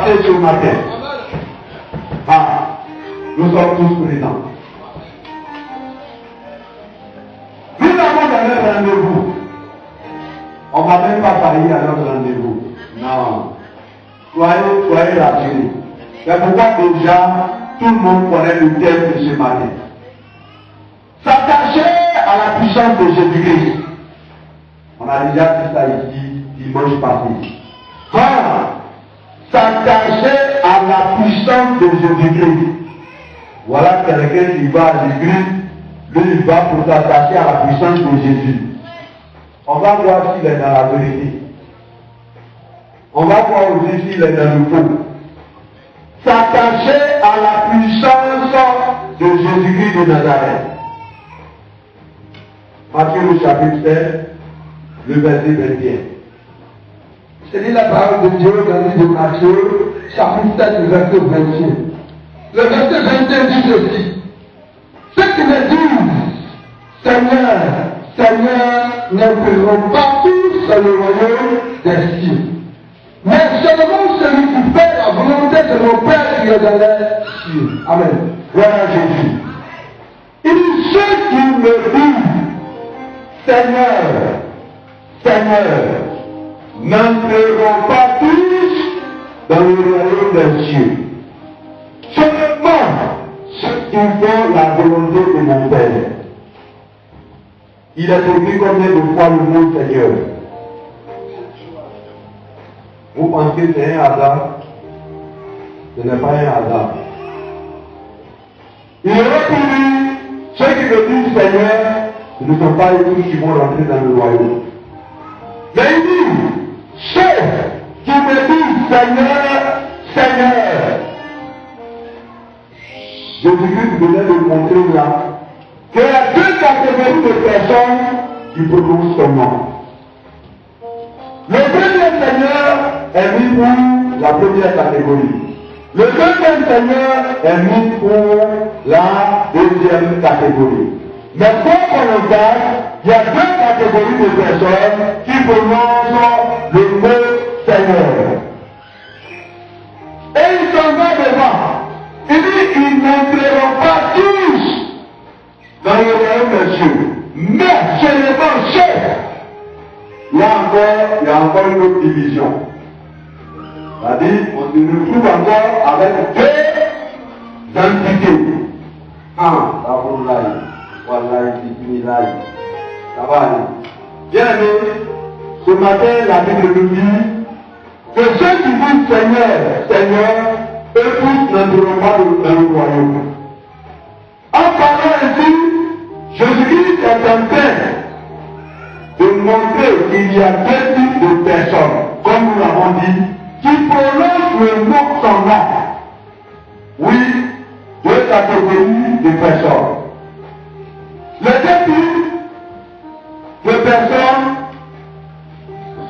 passer ce matin. Ah, nous sommes tous présents. Nous avons donné un rendez-vous. On ne va même pas faillir à notre rendez-vous. Non. Soyez rassurés. C'est pourquoi déjà, tout le monde connaît le thème de ce matin. S'attacher à la puissance de Jésus-Christ. On a déjà fait ça ici dimanche passé. S'attacher à la puissance de Jésus-Christ. Voilà quelqu'un qui va à l'église, lui il va pour s'attacher à la puissance de Jésus. On va voir s'il est dans la vérité. On va voir aussi s'il est dans le faux. S'attacher à la puissance de Jésus-Christ de Nazareth. Matthieu le chapitre 7, le verset 21. Je lis la parole de Dieu dans le livre de Matthieu, chapitre 7, le verset 21. Le verset 21 dit ceci. Ceux qui me disent, Seigneur, Seigneur, n'entreront pas tous dans le royaume des cieux. Mais seulement celui qui fait la volonté de mon Père qui est dans les cieux. Amen. Voilà Jésus. Il dit ceux qui me disent, Seigneur, Seigneur, n'entreront pas tous dans le royaume des cieux. Seulement ceux qui font la volonté de mon Père. Il a écrit combien de fois le mot Seigneur? Vous pensez que c'est un hasard? Ce n'est pas un hasard. Il aurait pu dire, ceux qui me disent Seigneur, ce ne sont pas tous qui vont rentrer dans le royaume. Mais il dit, ceux qui me disent Seigneur, Seigneur. Jésus-Christ venait de montrer là qu'il y a deux catégories de personnes qui prononcent son nom. Le premier Seigneur est mis pour la première catégorie. Le deuxième Seigneur est mis pour la deuxième catégorie. Mais quoi qu'on regarde, il y a deux catégories de personnes qui prononcent le mot Seigneur. Et ils s'en vont devant. Il dit qu'ils n'entreront pas tous dans le royaume des cieux. Mais chez les marchés, il y a encore une autre division. C'est-à-dire, on se retrouve encore avec deux entités. Un, Abdoulaye, Wallahi, Bismillahi. Ça va aller. Bien aimé, ce matin, la Bible nous dit que ceux qui disent Seigneur, Seigneur, eux tous n'entreront pas dans le royaume. En parlant ainsi, Jésus-Christ est en train de montrer qu'il y a deux types de personnes, comme nous l'avons dit, qui prononcent le mot de son nom. Oui, deux catégories de personnes. Les deux types de personnes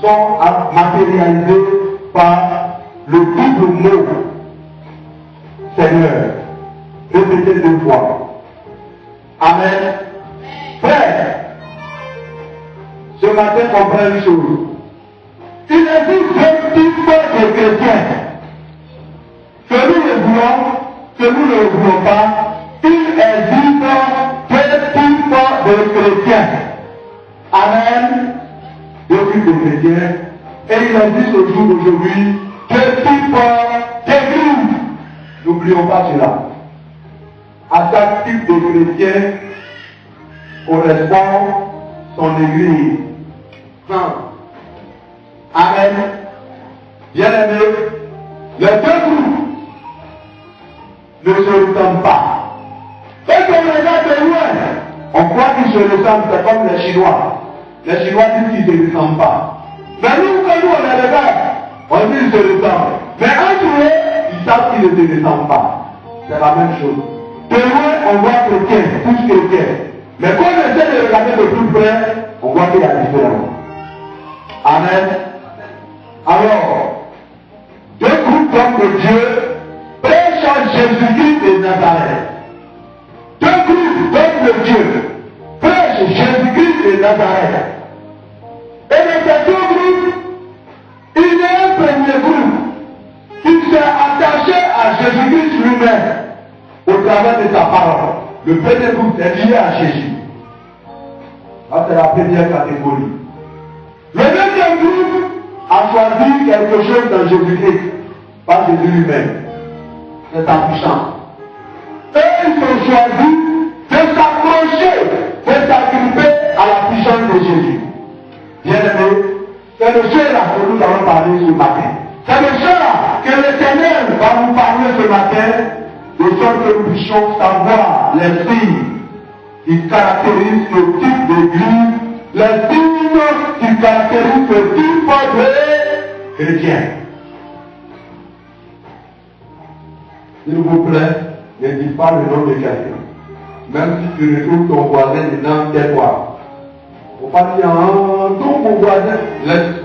sont matérialisés par le double mot Seigneur, répétez deux fois. Amen. Frère, ce matin, comprends une chose. Il existe deux types de chrétiens. Que nous le voulons, que nous ne le voulons pas, il existe deux types de chrétiens. Amen. Deux types de chrétiens. Et il existe au jour d'aujourd'hui deux types d'églises. N'oublions pas cela. À chaque type de chrétien correspond son église. Amen. Bien aimé, les deux groupes ne se ressemblent pas. Et quand on regarde de loin, on croit qu'ils se ressemblent, c'est comme les Chinois. Les Chinois disent qu'ils ne se ressemblent pas. Mais nous, quand nous on les regarde, on dit qu'ils se ressemblent. Mais entre eux, ils savent qu'ils ne se ressemblent pas. C'est la même chose. De loin, on voit chrétien, tous chrétiens. Mais quand on essaie de regarder de plus près, on voit qu'il y a différence. Amen. Alors, deux groupes d'hommes de Dieu prêchent Jésus-Christ de Nazareth. Deux groupes d'hommes de Dieu prêchent Jésus-Christ de Nazareth. Et dans ces deux groupes, il y a un premier groupe qui s'est parole. Le premier groupe est lié à Jésus. Ça, c'est la première catégorie. Le deuxième groupe a choisi quelque chose dans Jésus-Christ, pas Jésus lui-même. C'est sa puissance. Eux, ils ont choisi de s'approcher, de s'agripper à la puissance de Jésus. Bien-aimé, c'est de cela que nous allons parler ce matin. C'est de cela que l'Éternel va nous parler ce matin, de sorte que nous puissions savoir les signes qui caractérisent le type d'église, les signes qui caractérisent le type de chrétien. S'il vous plaît, ne dis pas le nom de quelqu'un. Même si tu retrouves ton voisin dedans, tais-toi. Il ne faut pas dire, ton voisin, laisse.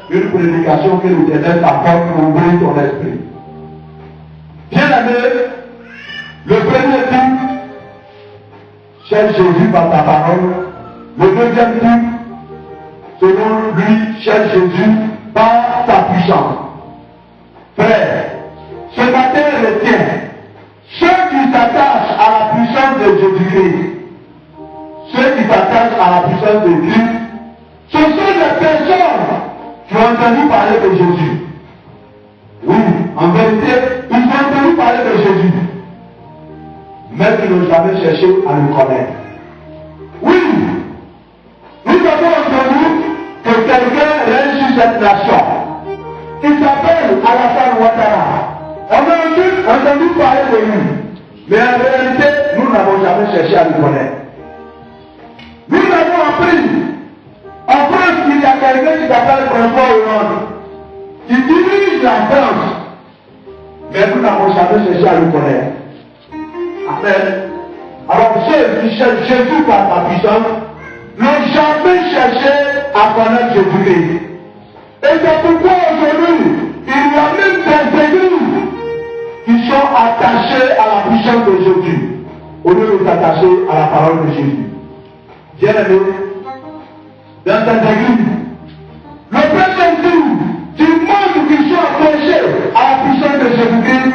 Une prédication que l'Éternel t'apporte pour ouvrir ton esprit. Bien aimé, le premier type, cherche Jésus par ta parole. Le deuxième type, selon lui, cherche Jésus par sa puissance. Frère, ce matin retiens, ceux qui s'attachent à la puissance de Jésus-Christ, ceux qui s'attachent à la puissance de Christ, ce sont les personnes qui ont entendu parler de Jésus. Oui, en vérité, ils ont entendu parler de Jésus, mais ils n'ont jamais cherché à le connaître. Oui, nous avons entendu que quelqu'un règne sur cette nation. Il s'appelle Alassane Ouattara. On a entendu parler de lui, mais en réalité, nous n'avons jamais cherché à le connaître. Nous avons appris en France qu'il y a quelqu'un qui s'appelle François Hollande, qui dirige la France, mais nous n'avons jamais cherché à le connaître. Amen. Alors ceux qui cherchent Jésus par sa puissance n'ont jamais cherché à connaître Jésus-Christ. Et c'est pourquoi aujourd'hui, il y a même des églises qui sont attachés à la puissance de Jésus, au lieu de s'attacher à la parole de Jésus. Bien-aimé, dans cette église, le premier jour du monde qui sont attachés à la puissance de Jésus-Christ,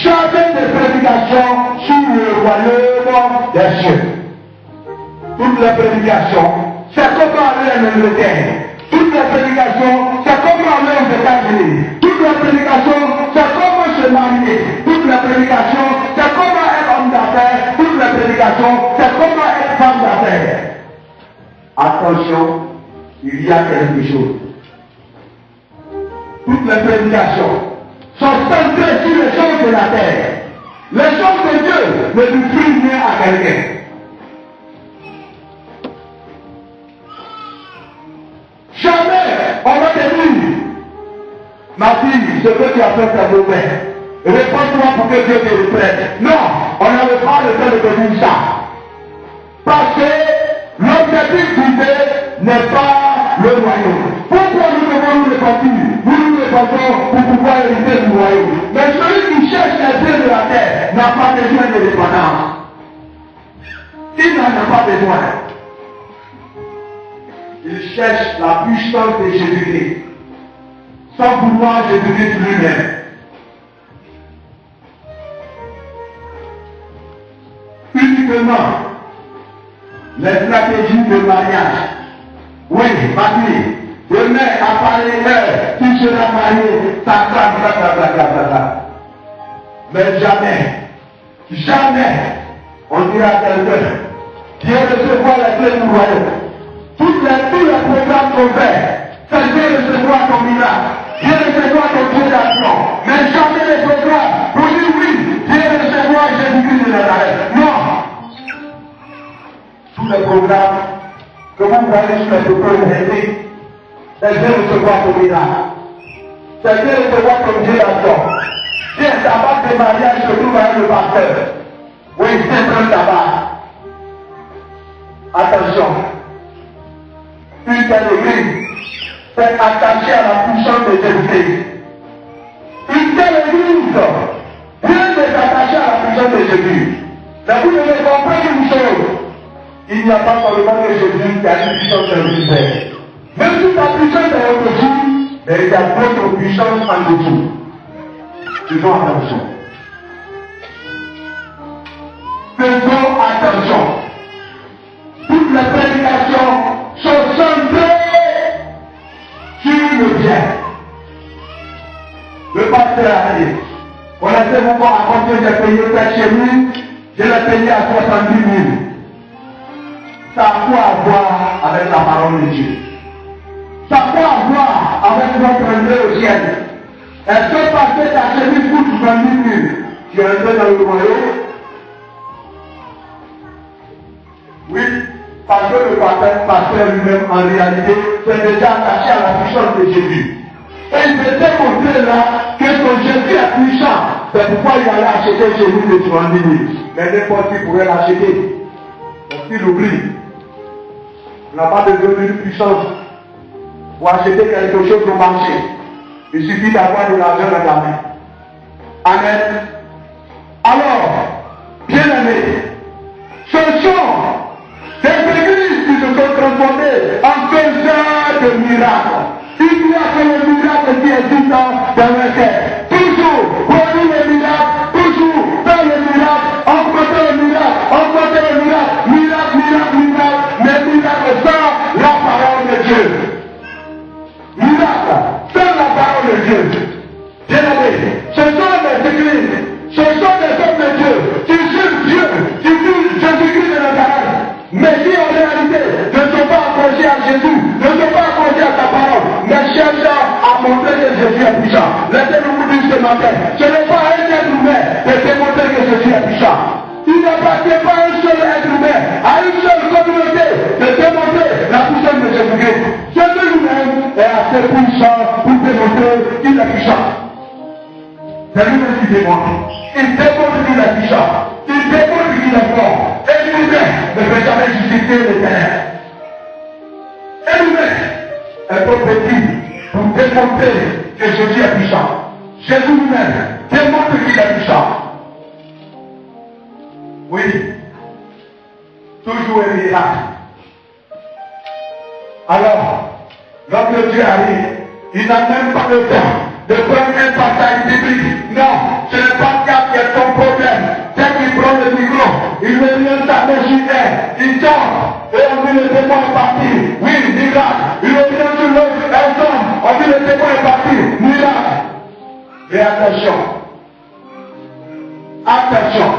chacun des prédications sur le royaume des cieux. Toutes les prédications, c'est comment aller en Angleterre. Toutes les prédications, c'est comment aller aux États-Unis. Toutes les prédications, c'est comment se marier. Toutes les prédications, c'est comment être homme d'affaires. Toutes les prédications, c'est comment être femme d'affaires. Attention, il y a quelque chose. Toutes les prédications sont centrées sur les choses de la terre. Les choses de Dieu ne lui prient rien à quelqu'un. Jamais on va te dire, ma fille, ce que tu as fait c'est mauvais. Réponds-toi pour que Dieu te reprenne. Non, on n'avait pas le temps de te dire ça. Parce que l'objectif d'idée n'est pas le royaume. Pourquoi nous devons nous repentir? Nous nous repentons pour pouvoir hériter du royaume. Mais celui qui cherche les biens de la terre n'a pas besoin de dépendance. Il n'en a pas besoin. Il cherche la puissance de Jésus-Christ, sans vouloir Jésus-Christ lui-même. Uniquement les stratégies de mariage. Oui, ma fille, demain, à parler l'heure, tu seras marié, ça. Mais jamais, on dira à quelqu'un, viens recevoir la clé du royaume. Tous les programmes sont faits. C'est Dieu recevoir ton miracle. Dieu recevoir ton Dieu d'action. Mais jamais les programmes pour dire oui, Dieu recevoir Jésus-Christ de Nazareth. Non. Tous les programmes que vous voyez sur les programmes, c'est Dieu recevoir ton miracle. C'est Dieu recevoir ton Dieu d'action. Tiens, ta bague de mariage se trouve avec le pasteur. Oui, c'est un tabac. Attention. Une telle église s'est attachée à la puissance de Jésus-Christ. Une telle église vient de s'attacher à la puissance de Jésus. Mais vous devez comprendre une chose. Il n'y a pas seulement que Jésus qui a une puissance de l'univers. Même si ta puissance est au-dessus, mais il y a d'autres puissances en dessous. Faisons attention. faisons attention. Toutes les prédications sont centrées sur le bien. Le pasteur a dit, connaissez-vous quoi, à côté j'ai payé ça chez lui, je l'ai payé à 70 000. Ça a quoi à voir avec la parole de Dieu? Ça a quoi à voir avec notre entrée au ciel? Est-ce que parce que tu as acheté pour 70 000, tu es entré dans le royaume? Oui, parce que le pasteur lui-même, en réalité, s'est déjà attaché à la puissance de Jésus. Et il s'est démontré là que son Jésus est puissant. C'est pourquoi il allait acheter chez lui de 70 000. Mais n'importe qui pourrait l'acheter. Donc il oublie. On n'a pas besoin d'une puissance pour acheter quelque chose au marché. Il suffit d'avoir de l'argent dans la main. Amen. Alors, bien aimé, ce sont des églises qui se sont transformées en faiseurs de miracles. Il n'y a que le miracle qui existe dans le ciel. Toujours, produit le miracle, toujours, dans le miracle, on compte le miracle, on compte le miracle, miracle, miracle, miracle, mais miracle sans la parole de Dieu. Miracle sans la parole de Dieu. Bien aimé, ce sont des églises, ce sont des hommes de Dieu qui suivent Dieu, qui suivent Jésus-Christ de Nazareth, mais qui en réalité ne sont pas accrochés à Jésus, ne sont pas accrochés à sa parole, mais cherchent à montrer que Jésus est puissant. Laissez-nous vous dire ce matin, ce n'est pas un être humain de démontrer que Jésus est puissant. Il n'appartient pas à un seul être humain, à une seule communauté de démontrer la puissance de Jésus-Christ. Jésus lui-même est assez puissant pour démontrer qu'il est puissant. C'est lui-même qui démontre. Il démontre qu'il est puissant. Il démontre qu'il est fort. Et lui-même ne peut jamais justifier les ténèbres. Et lui-même est trop petit pour démontrer que Jésus est puissant. Jésus lui-même démontre qu'il est puissant. Oui. Toujours un miracle. Alors, notre Dieu arrive. Il n'a même pas le temps de prendre un passage biblique. Non, ce n'est pas ça qui est ton problème. Dès qu'il prend le micro, il met bien sa main sur elle, il tombe, et on dit le témoin est parti. Oui, miracle. Il revient sur l'autre, elle tombe, on dit le témoin est parti. Miracle. Et attention. Attention.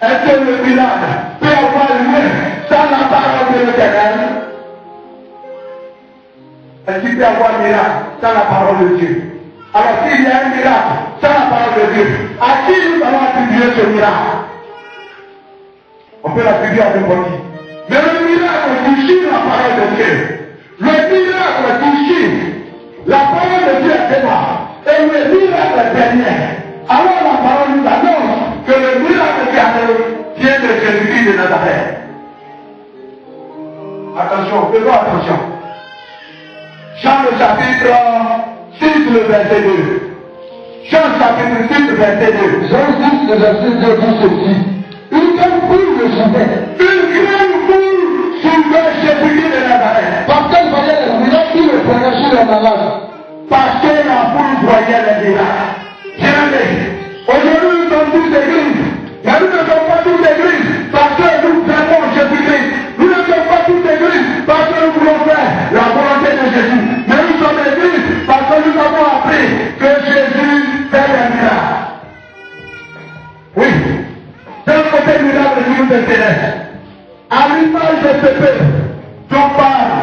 Est-ce que le miracle peut avoir lieu sans la parole de l'Éternel? Est-ce qu'il peut avoir un miracle sans la parole de Dieu? Alors s'il y a un miracle sans la parole de Dieu, à qui nous allons attribuer ce miracle? On peut l'attribuer à n'importe qui. Mais le miracle qui suit la parole de Dieu, le miracle qui suit la parole de Dieu est débat, et le miracle est dernier. Alors la parole nous annonce que le miracle qui arrive vient de Jésus-Christ de Nazareth. Attention, faisons attention. Jean le chapitre 6, le verset 2. Jean chapitre 6, le verset 2. Jean 6, le verset 2 dit ceci. Une grande foule le suivait. Une grande foule suivait Jésus-Christ de Nazareth. Parce qu'elle voyait les miracles qui le prenaient sur les malades. Parce que la foule voyait les miracles. Bien-aimé, aujourd'hui nous sommes tous églises. Mais nous ne sommes pas tous églises parce que nous aimons Jésus-Christ. Nous ne sommes pas tous églises parce que nous voulons faire la volonté de Jésus. Mais nous sommes églises parce que nous avons appris que Jésus fait des miracles. Oui. D'un côté miracle qui nous intéresse. À l'image de ce peuple dont parle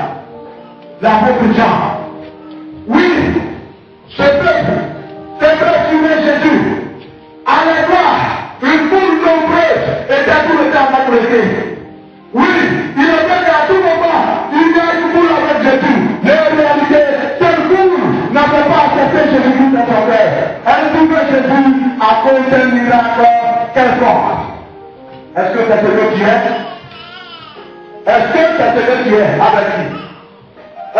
l'apôtre Jean. Oui. Ce peuple, c'est vrai suivait Jésus. Allez voir. Une foule nombreuse était tout le temps apprêtée. Oui, il est vrai qu'à tout moment, il y a une foule avec Jésus. Mais en réalité, cette foule n'avait pas accepté Jésus dans son cœur. Elle trouvait Jésus à cause d'un miracle quelconque. Est-ce que c'est ce que tu es? Est-ce que c'est ce que tu es avec lui?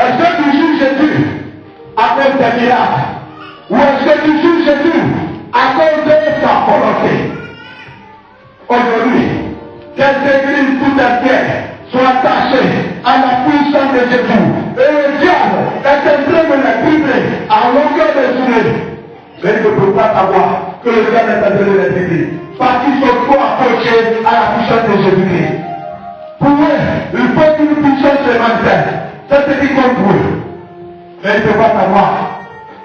Est-ce que tu suis Jésus à cause des miracles? Ou est-ce que tu suis Jésus à cause de sa volonté? Aujourd'hui, des églises tout entières sont attachées à la puissance de Jésus. Et le diable est en train de les brûler à longueur de journée. Mais il ne peut pas savoir que le diable est en train de les brûler. parce qu'ils sont trop approchés à la puissance de Jésus-Christ. Pour eux, il faut qu'une puissance se manifeste. Ça c'est dit comme pour eux. Mais il ne faut pas savoir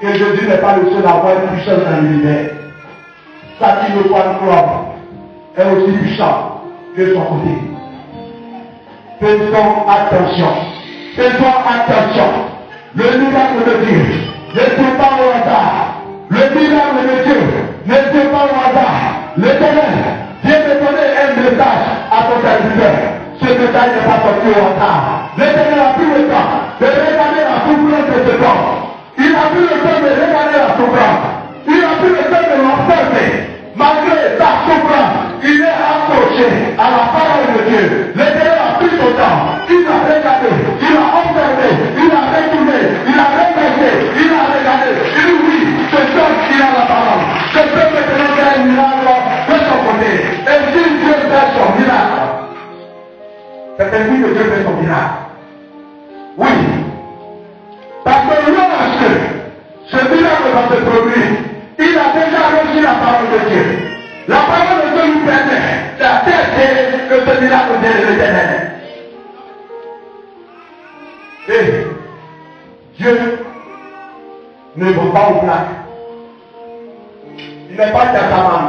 que Jésus n'est pas le seul à avoir une puissance dans l'univers. Ça qui ne voit le club est aussi puissant que son côté. Faisons attention. Faisons attention. Le miracle de Dieu n'est pas au hasard. Le miracle de Dieu n'est pas au hasard. L'Éternel vient de donner un message à ton serviteur. Ce message n'est pas sorti au hasard. L'Éternel a pris le temps de regarder la souffrance de cet homme. Il a pris le temps de regarder la souffrance. Il a pris le temps de l'observer. Malgré sa souffrance, il est accroché à la parole de Dieu. L'Éternel a pris son temps. Il a regardé, il a observé, il a retourné, il a regardé, il a regardé. Il dit oui, ce homme qui a la parole. Ce homme maintenant fait un miracle de son côté. Et si Dieu fait son miracle, c'est ainsi que Dieu fait son miracle. Oui. Parce que lorsque ce miracle va se produire, il a déjà reçu la parole de Dieu. La parole de Dieu lui permet d'accepter que ce miracle vient de l'Éternel. Et Dieu ne va pas au plat. Il n'est pas dans sa main.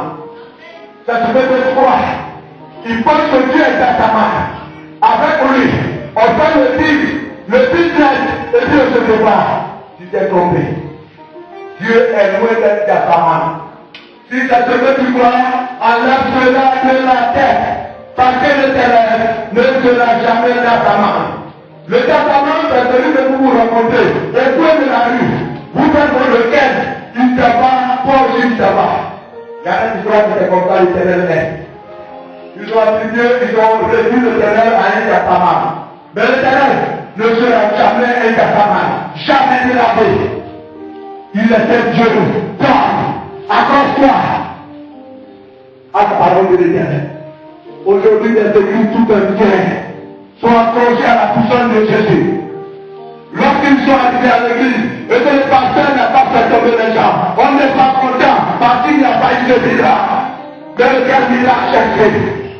Ça se fait de croire. Il pense que Dieu est dans sa main. Avec lui, on peut le business et Dieu se prépare. Tu t'es trompé. Dieu est loin d'être dans sa main. Si ça se fait du croire, enlève cela de la tête. Parce que l'Éternel ne sera jamais dans sa main. Le testament, c'est celui que vous vous rencontrez. Les coins de la rue, vous faites pour lequel il ne va pas, il ne va. Il y a une histoire qui est comme ça, l'Éternel est. Ils ont attribué, ils ont réduit l'Éternel à un testament. Mais l'Éternel ne sera jamais un testament. Jamais de la vie. Il était Dieu. Toi, accroche-toi à la parole de l'Éternel. Aujourd'hui, les églises tout entières sont accrochés à la puissance de Jésus. Lorsqu'ils sont arrivés à l'église et que le pasteur n'a pas fait tomber les gens, on n'est pas content parce qu'il n'y a pas eu de miracle. Mais quel miracle chercher?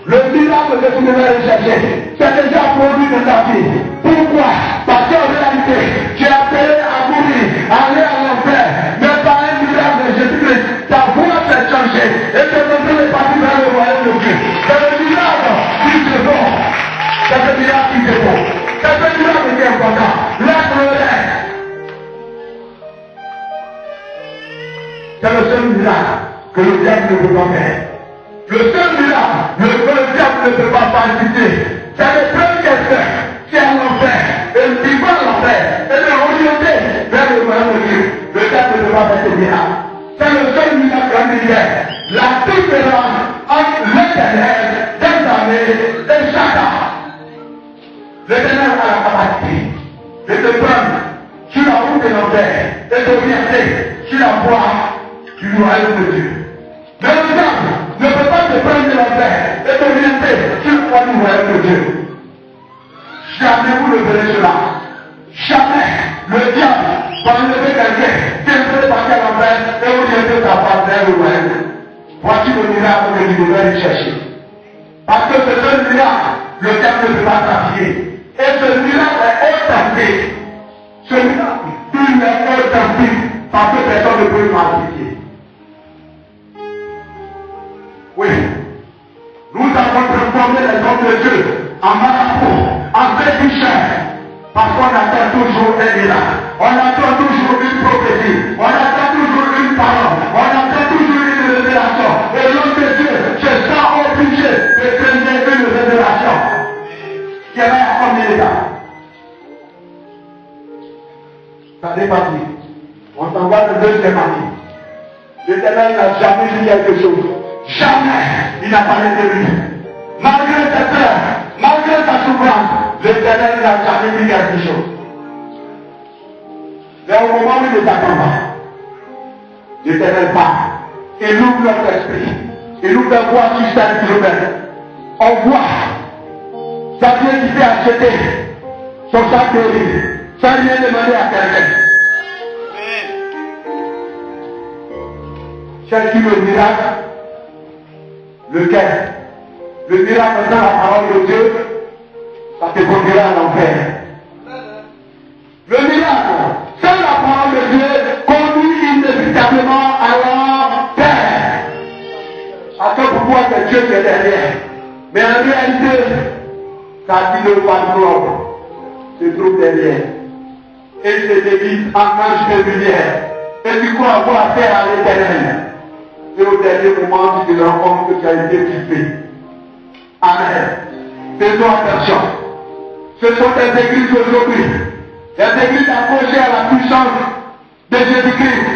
Le miracle que tu devais rechercher, c'est déjà produit dans ta vie. Pourquoi? Parce qu'en réalité, tu es appelé à mourir, à aller à l'enfer, mais par un miracle de Jésus-Christ, ta voix s'est changée et te montre les parties vers le royaume de Dieu. C'est le miracle qui te vaut. C'est le miracle qui te vaut. C'est le miracle qui est important. Laisse-le. C'est le seul miracle que le diable ne peut pas faire. Le seul miracle, le diable ne peut pas participer. C'est le seul quelqu'un qui est en enfer et qui va à l'enfer et de l'orienter vers le royaume de Dieu. Le diable ne peut pas faire ce miracle. C'est le seul miracle en univers. La différence entre l'Éternel, des armées et Satan. L'Éternel a la capacité de te prendre sur la route de l'enfer et de t'orienter sur la voie du royaume de Dieu. Mais le diable ne peut pas te prendre de l'enfer et t'orienter sur le royaume de Dieu. Jamais vous ne verrez cela. Jamais le diable va enlever quelqu'un qui est prêt à partir à l'enfer et orienter sa part vers le royaume. Voici le miracle que tu devais aller chercher. Parce que ce seul miracle, le diable ne peut pas t'appuyer. Et ce miracle est authentique. Ce miracle, il est authentique parce que personne ne peut le falsifier. Oui, nous avons transformé les hommes de Dieu en marabouts, en féticheurs, parce qu'on attend toujours un miracle, on attend toujours une prophétie, on attend toujours une parole, on attend toujours une révélation. Et l'homme de Dieu se sent obligé de donner une révélation. Qui est là à combien d'étapes? Ça n'est pas dit. On s'en va de deuxième année. L'Éternel n'a jamais dit quelque chose. Jamais il n'a parlé de lui. Malgré ses peurs, malgré sa souffrance, l'Éternel n'a jamais dit quelque chose. Mais au moment où il est à combat, l'Éternel parle. Il ouvre notre esprit. Il ouvre la voie sur 5 kilomètres. On voit sa vie qui fait acheter son sac de riz sans rien demander à quelqu'un. Cherche le miracle. Lequel? Le miracle dans la parole de Dieu, ça te conduira à l'enfer. Le miracle, sans la parole de Dieu, conduit inévitablement à l'enfer. Attends, pourquoi c'est Dieu qui est derrière? Mais en réalité, ça dit le patron se trouve derrière. Et se déguise en ange de lumière. Et tu crois avoir affaire à l'Éternel. Et au dernier moment, tu te rends compte que tu as été tué. Amen. Faisons attention. Ce sont des églises aujourd'hui. Des églises accrochées à la puissance de Jésus-Christ.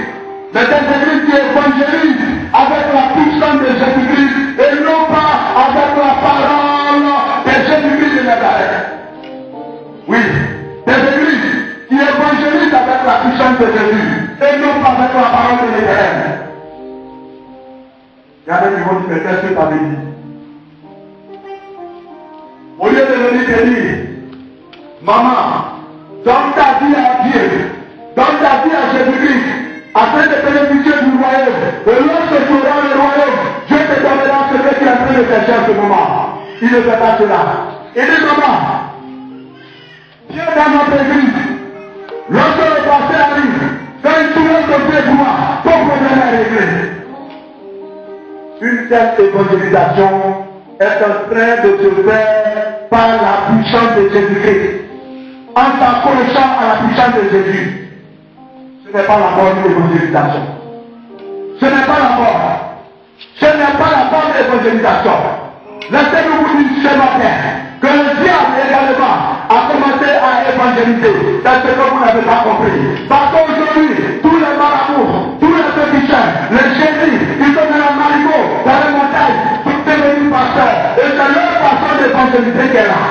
Mais des églises qui évangélisent avec la puissance de Jésus-Christ et non pas avec la parole de Jésus-Christ de Nazareth. Oui, des églises qui évangélisent avec la puissance de Jésus et non pas avec la parole de l'Éternel. Il y en a qui vont dire, mais qu'est-ce que tu avais dit? Au lieu de venir te dire, maman, donne ta vie à Dieu, donne ta vie à Jésus-Christ, afin de bénéficier du royaume. Et lorsque tu auras le royaume, Dieu te donnera ce que tu es en train de chercher en ce moment. Il ne fait pas cela. Il dit, maman, viens dans notre église. Lorsque le pasteur arrive, fais une tournée de pied droit, ton problème est réglé. Une telle évangélisation est en train de se faire par la puissance de Jésus-Christ. En s'accrochant à la puissance de Jésus. Ce n'est pas la bonne évangélisation. Ce n'est pas la bonne. Ce n'est pas la bonne évangélisation. Laissez-nous vous dire ce matin que le diable également a commencé à évangéliser. C'est ce que vous n'avez pas compris. Parce qu'aujourd'hui, tous les marabouts, tous les féticheurs, les génies, ils sont dans la marigot, dans les montagnes, pour devenir pasteurs. Et c'est leur façon d'évangéliser qui est là.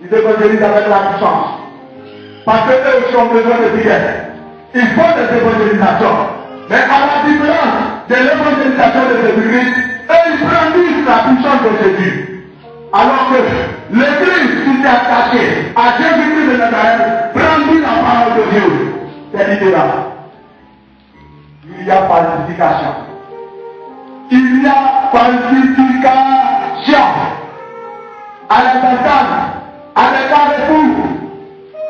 Ils évangélisent avec la puissance. Parce qu'eux aussi ont besoin de prière. Ils font des évangélisations. Mais à la différence de l'évangélisation de Jésus-Christ, eux ils brandissent la puissance de Jésus. Alors que l'Église qui s'est attachée à Jésus-Christ de Nazareth brandit la parole de Dieu. C'est l'idée là. Il y a falsification. Il y a falsification. À l'importance, à l'état de tout.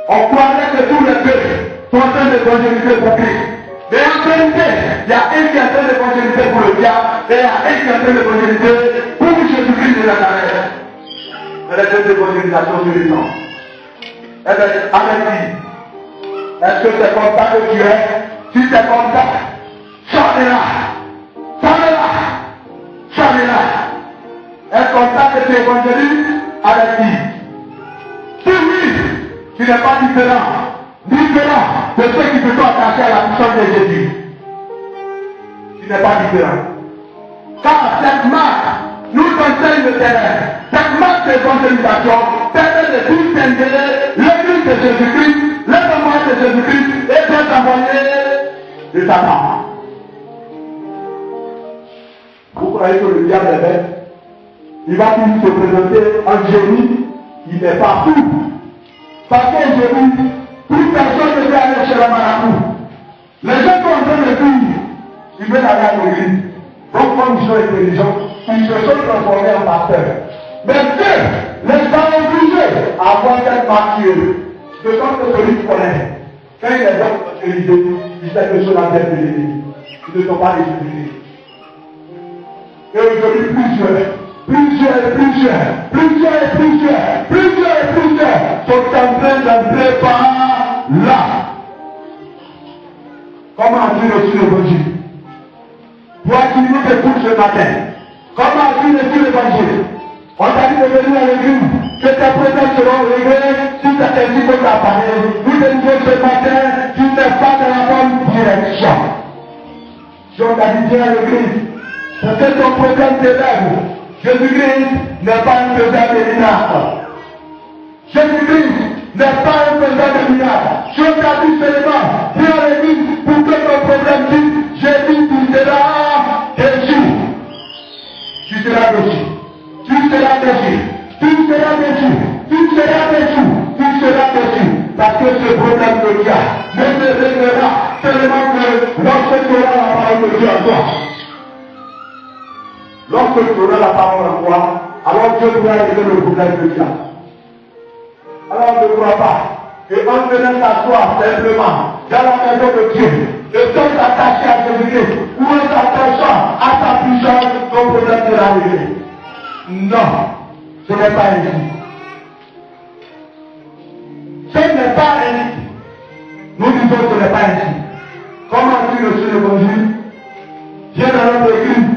On croirait que tous les peuples sont en train d'évangéliser pour Christ. Mais en réalité, il y a un qui est en train d'évangéliser pour le diable et il y a un qui est en train d'évangéliser pour Jésus-Christ de Nazareth. Mais les deux évangélisations sur les temps. Eh bien, allez-y. Est-ce que c'est comme ça que tu es? Si c'est comme ça, sors de là. Sors de là. Sors de là. Est-ce comme ça que tu évangélises? Allez-y. Si oui, tu n'es pas différent de ceux qui se sont attachés à la puissance de Jésus. Tu n'es pas différent. Car cette marque nous enseigne le terrain. Cette marque d'évangélisation permet de distinguer l'église de Jésus-Christ, les envoyés de Jésus-Christ et les envoyés de Satan. Vous croyez que le diable est bête? Il va toujours se présenter en génie. Il n'est pas fou. Parce qu'aujourd'hui, plus personne ne veut aller chez la marabout. Les gens sont en train de dire, ils veulent aller à l'église. Donc, comme ils sont intelligents, ils se sont transformés en pasteurs. Mais Dieu les a obligés à avoir cette marque sur eux. De sorte que celui qui connaît, quand il est dans l'église, il sait que sur la tête de l'église, ils ne sont pas les utilisés. Et aujourd'hui, plusieurs sont en train d'entrer par là. Comment as-tu reçu l'évangile? Toi qui nous écoutes ce matin, comment as-tu reçu l'évangile? On t'a dit de venir à l'église, que tes problèmes seront réglés si tu t'es dit que tu as parlé. Nous te disons ce matin, tu n'es pas dans la bonne direction. Si on t'a dit viens à l'église, parce que ton problème t'élève. Jésus-Christ n'est pas un faiseur de miracles. Jésus-Christ n'est pas un faiseur de miracles. Je t'ai dit seulement, viens à l'église pour que ton problème dise, Jésus, tu seras déçu. Tu seras déçu. Tu seras déçu. Tu seras déçu. Tu seras déçu. Tu seras déçu. Parce que ce problème de Dieu ne se réglera seulement que lorsque tu auras la parole de Dieu en toi. que tu auras la parole en toi, alors Dieu pourra régler le problème de Dieu. Alors ne crois pas. Et en venant s'asseoir simplement dans la maison de Dieu, et sans s'attacher à Jésus-Christ, ou en s'attachant à sa puissance, ton problème sera réglé. Non, ce n'est pas ainsi. Ce n'est pas ainsi. Nous disons que ce n'est pas ainsi. Comment tu reçu l'évangile? Viens dans notre église.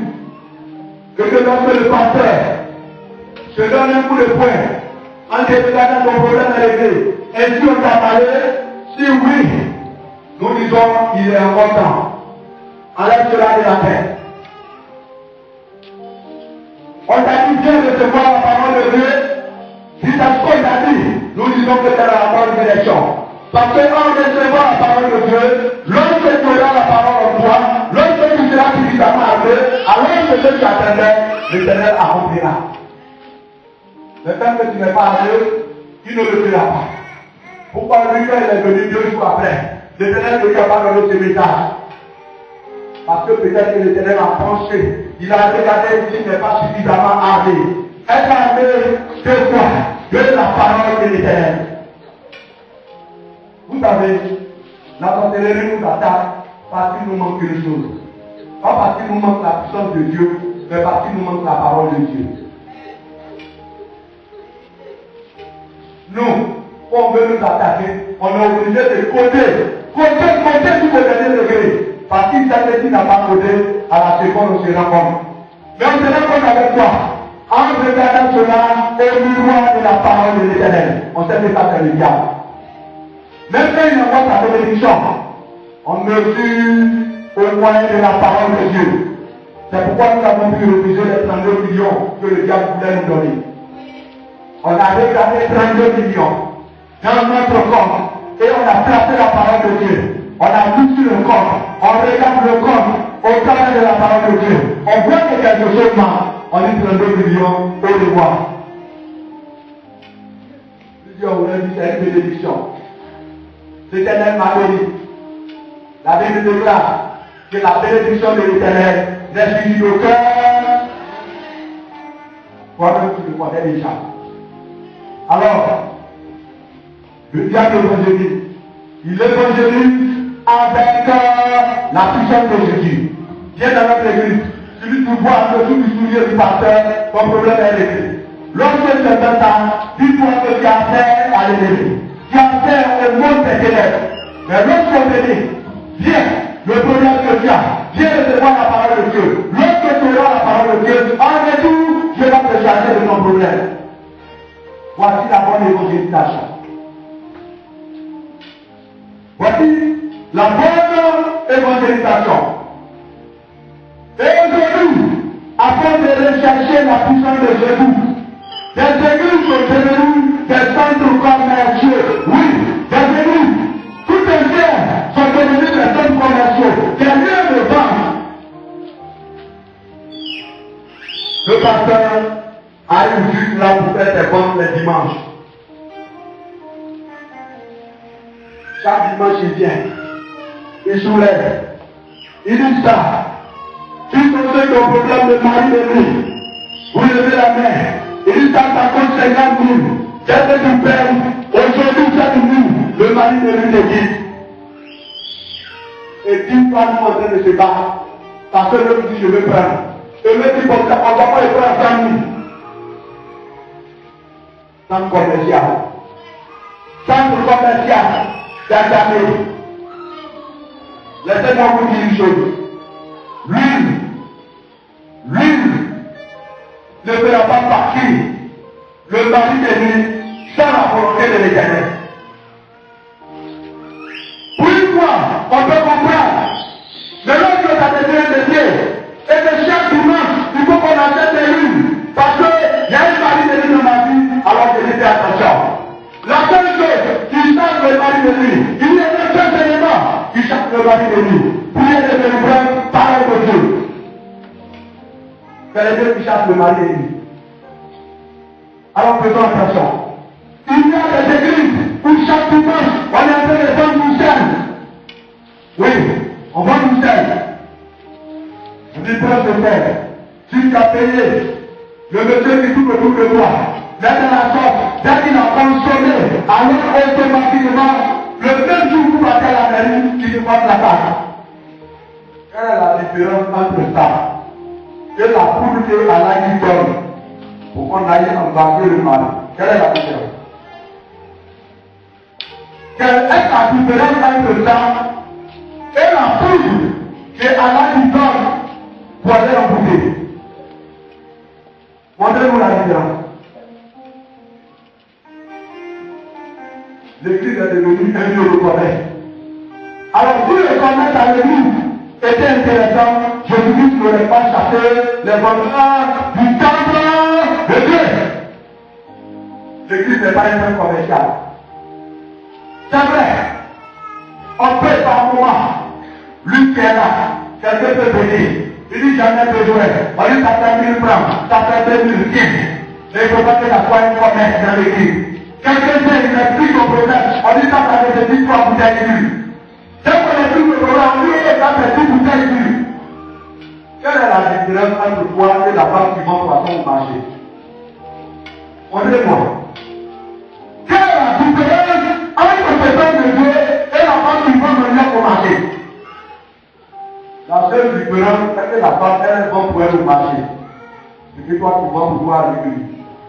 Que lorsque le pasteur se donne un coup de poing, en déclarant ton problème est réglé, ainsi on t'a parlé, si oui, nous disons il est encore temps. Enlève cela de la tête. On t'a dit bien de recevoir la parole de Dieu. Si ça se qu'on t'a dit, nous disons que c'est la bonne direction. Parce qu'en recevant la parole de Dieu, lorsque tu auras la parole en toi, lorsque tu seras suffisamment appelé, alors que ce que tu attendais, l'Éternel accomplira. Le fait que tu n'es pas appelé, il ne le fera pas. Pourquoi lui, quand il est venu 2 jours après, l'Éternel ne lui a pas donné ce message? Parce que peut-être que l'Éternel a pensé, il a regardé qu'il n'est pas suffisamment armé. Être armé de quoi? De la parole de l'Éternel. Vous savez, la sorcellerie nous attaque parce qu'il nous manque une chose. Pas parce qu'il nous manque la puissance de Dieu, mais parce qu'il nous manque la parole de Dieu. Nous, on veut nous attaquer, on est obligé de coder tout le dernier degré. Parce qu'il s'agit qu'il n'a pas codé, à la seconde on se rend compte. Mais on se rend compte avec quoi? En regardant cela au miroir de la parole de l'Éternel. On sait que ça c'est le diable. Même quand il envoie sa bénédiction, on mesure au moyen de la parole de Dieu. C'est pourquoi nous avons pu refuser les 32 millions que le diable voulait nous donner. On a regardé 32 millions dans notre compte et on a placé la parole de Dieu. On a vu sur le compte, on regarde le compte au travers de la parole de Dieu. On voit que quelque chose marche, on dit 32 millions au revoir. Plusieurs vous dit c'est une bénédiction. L'Éternel m'a béni. La Bible déclare que la bénédiction de l'Éternel n'est suivie d'aucun. Toi-même tu le connais déjà. Alors, le diable évangélise. Il évangélise avec la puissance de Jésus. Viens dans notre église. Celui qui voit en dessous du soulier du pasteur, ton problème est réglé. Lorsque tu es dans ça, dis-toi que tu as fait à l'ennemi. Tu as fait au monde des ténèbres. Mais lorsqu'on te dit, viens, le problème que tu as, viens recevoir la parole de Dieu. Lorsque tu auras la parole de Dieu, en retour, Dieu va te charger de ton problème. Voici la bonne évangélisation. Voici la bonne évangélisation. Et aujourd'hui, afin de rechercher la puissance de Jésus, des églises sont devenues des centres commerciaux. Oui, des églises tout entières sont devenues des centres commerciaux. Des lieux de vente. Le pasteur arrive juste là pour faire des ventes les dimanches. Chaque dimanche il vient. Il soulève. Il dit ça. Si vous avez un problème de mari de nuit, vous levez la main. Il dit ça, ça compte 50 000. Qu'est-ce que tu perds? Aujourd'hui, cette nuit, le mari de nuit te dit. Et 10 fois nous en train de se battre. Parce que l'autre dit je veux prendre. Et l'autre dit bon, on ne va pas le prendre 100 000. Centre commercial. Centre commercial. D'Agamé. Laissez-moi vous dire une chose. L'huile ne fera pas partir le mari de nuit sans la volonté de l'Éternel. Pour une fois, on peut comprendre. Mais lorsque ça devient de Dieu, et que chaque dimanche, il faut qu'on achète des huiles. Parce qu'il y a une mari de nuit dans ma vie, alors je dis fais attention. La seule chose qui change le mari de nuit, il y a un seul élément qui change le mari de nuit. Prière de délivrance, parole de Dieu. C'est les deux qui chassent le mari de nuit. Alors faisons attention. Il y a des églises où chaque dimanche, on est en train de vendre une scène. Oui, on vend une scène. Je dis prends ce frère. Si tu tu as payé. Le monsieur qui tourne autour de toi. Mais dans la sorte, dès qu'il a consommé, alors automatiquement, le même jour où vous partez à la mairie, tu demandes la taxe. Quelle est la différence entre ça et la poudre que Allah lui donne pour qu'on aille embarquer le mal? Quelle est la différence? Quelle est la différence entre ça et la poudre que Allah lui donne pour aller embarquer? Montrez-nous la différence. L'église est devenue un lieu de commerce. Alors, si le commerce à l'église était intéressant, Jésus-Christ n'aurait pas chassé les vendeurs du temple de Dieu. L'église n'est pas un centre commercial. C'est vrai. On peut par moment, lui qui est là, quelqu'un peut venir. Il dit j'en ai besoin. On dit ça fait 1000 francs, ça fait 2000 francs. Mais il ne faut pas que ça soit un commerce dans l'église. Quelqu'un vient, il explique son problème. On dit ça fait 10 fois bouteilles d'huile. Dès qu'on explique le problème, on dit ça fait 10 bouteilles d'huile. Quelle est la différence entre toi et la femme qui vend poisson au marché? On dit quoi? Quelle est la différence entre ce homme de Dieu et la femme qui vend le lait au marché? La seule différence, c'est que la femme, elle vend pour elle au marché. C'est que toi, tu vends pour toi à l'église.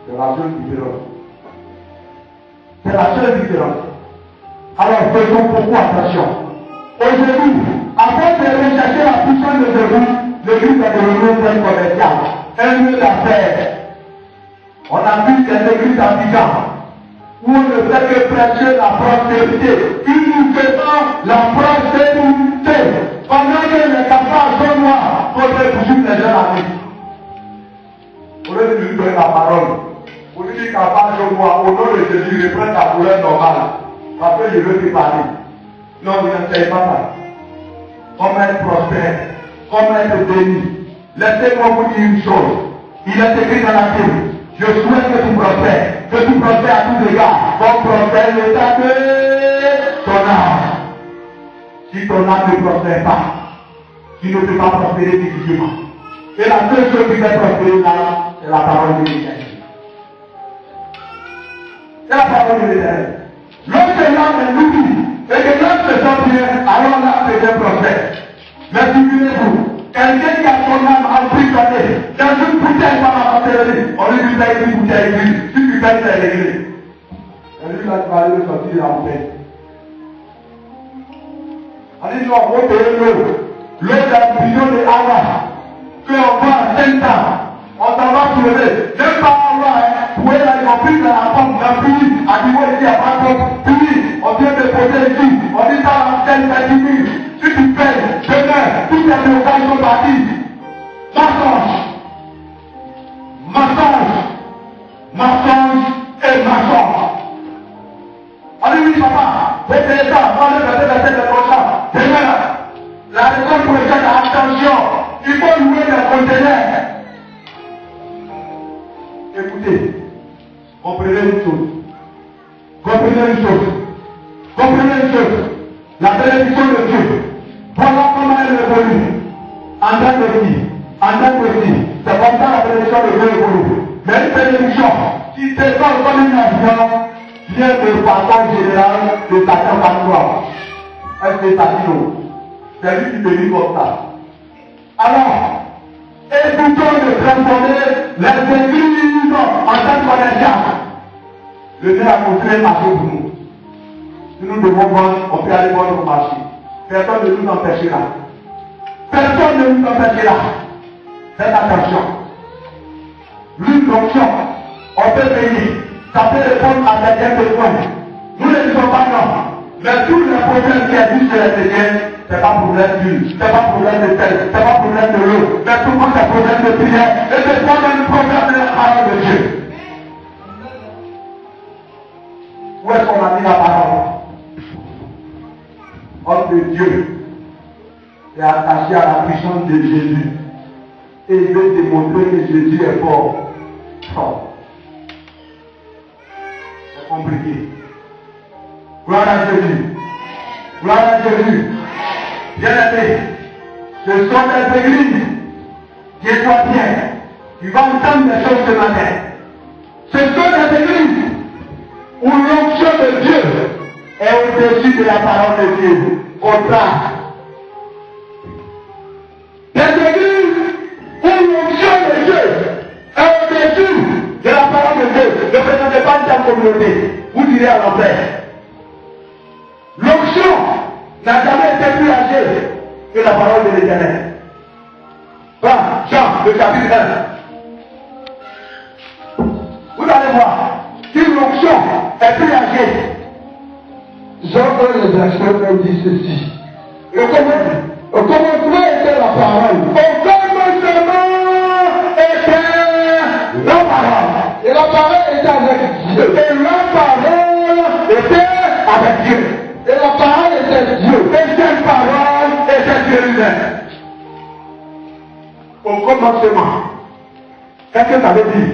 C'est la seule différence. C'est la seule différence. Alors faisons beaucoup attention. Aujourd'hui, avant de rechercher la puissance de Jésus, l'église est devenue un centre commercial, un lieu d'affaires. On a vu des églises à Abidjan où on ne fait que prêcher la prospérité, uniquement la prospérité. Pendant que les capables sont noirs, pour les poursuivre les gens à vie. Au lieu de lui donner la parole, pour lui dire qu'à de moi, au nom de Jésus, je prends ta couleur normale. Parce que je veux te parler. Non, vous n'essayez pas ça. Comment être prospère, comment être béni. Laissez-moi vous dire une chose. Il est écrit dans la Bible. Je souhaite que tu prospères à tous égards. Comme prospère l'état de ton âme. Si ton âme ne prospère pas, tu ne peux pas prospérer physiquement. Et la seule chose qui fait prospérer là, c'est la parole de l'Éternel. C'est la parole de l'Éternel. Lorsque l'âme est nourrie et que l'âme se sent bien, alors l'âme devient prospère. Mais figurez-vous, quelqu'un qui a son âme emprisonnée dans une bouteille par la sorcellerie, on lui dit que une bouteille d'huile, si tu fais ça, elle est réglée. Et lui, là, tu vas aller le sortir de la bouteille. On dit non, on paye l'eau. L'eau est un bidon de Hawa. Qu'on voit en 5 ans. On s'en va soulever. Même pas Hawa, vous voyez là, ils ont pris dans la pompe d'un puits. À niveau ici, il n'y a pas de pompe. Puis, on vient de poser ici. On dit ça en 5 000. Si tu payes, demain, toutes les locales sont partis. Mensonge. Mensonge. Mensonge et mensonge. On dit oui, papa, vous payez ça, on est verset de prochain. Demain, la raison pour laquelle, attention, il faut louer les conteneurs. Écoutez, comprenez une chose. Comprenez une chose. Comprenez une chose. La bénédiction de Dieu. Voilà comment elle évolue. En tant que vie. En tant que vie. C'est comme ça la bénédiction de Dieu évolue. Mais une bénédiction qui descend comme une nation vient de façon générale de Satan par toi. Est-ce que ça dit non? C'est lui qui bénit comme ça. Alors, évitons de transformer les églises en tant commercial. Le Dieu a construit un marché pour nous. Si nous devons vendre, on peut aller vendre au marché. Personne ne nous empêchera. Personne ne nous empêchera. Faites attention. L'une fonction, on peut payer. Ça peut répondre à certains besoins. Nous ne disons pas non. Mais tous les problèmes qui existent chez les chrétiens, ce n'est pas problème d'huile, ce n'est pas problème de sel, ce n'est pas problème de l'eau, mais souvent c'est problème de prière, et c'est pas le problème de la parole de Dieu. Où est-ce qu'on a mis la parole? Homme de Dieu est attaché à la puissance de Jésus, et il veut démontrer que Jésus est fort. C'est compliqué. Gloire à Jésus. Gloire à Jésus. Bien aimé, ce sont des églises qui soient bien, Tu vas entendre des choses ce matin. Ce sont des églises où l'onction de Dieu est au-dessus de la parole de Dieu. Contraire. Des églises où l'onction de Dieu est au-dessus de la parole de Dieu. Ne présentez pas une communauté. Vous direz à l'envers. L'onction n'a jamais été plus âgée que la parole de l'Éternel. Jean, le chapitre 1. Vous allez voir, si l'onction est plus âgée, Jean 1, le verset 1 dit ceci. Au commencement était la parole. Au commencement était la parole. Et la parole était avec Dieu. Et la parole était avec Dieu. Et la parole était Dieu. Et cette parole était Dieu lui-même. Au commencement, quelqu'un t'avait dit,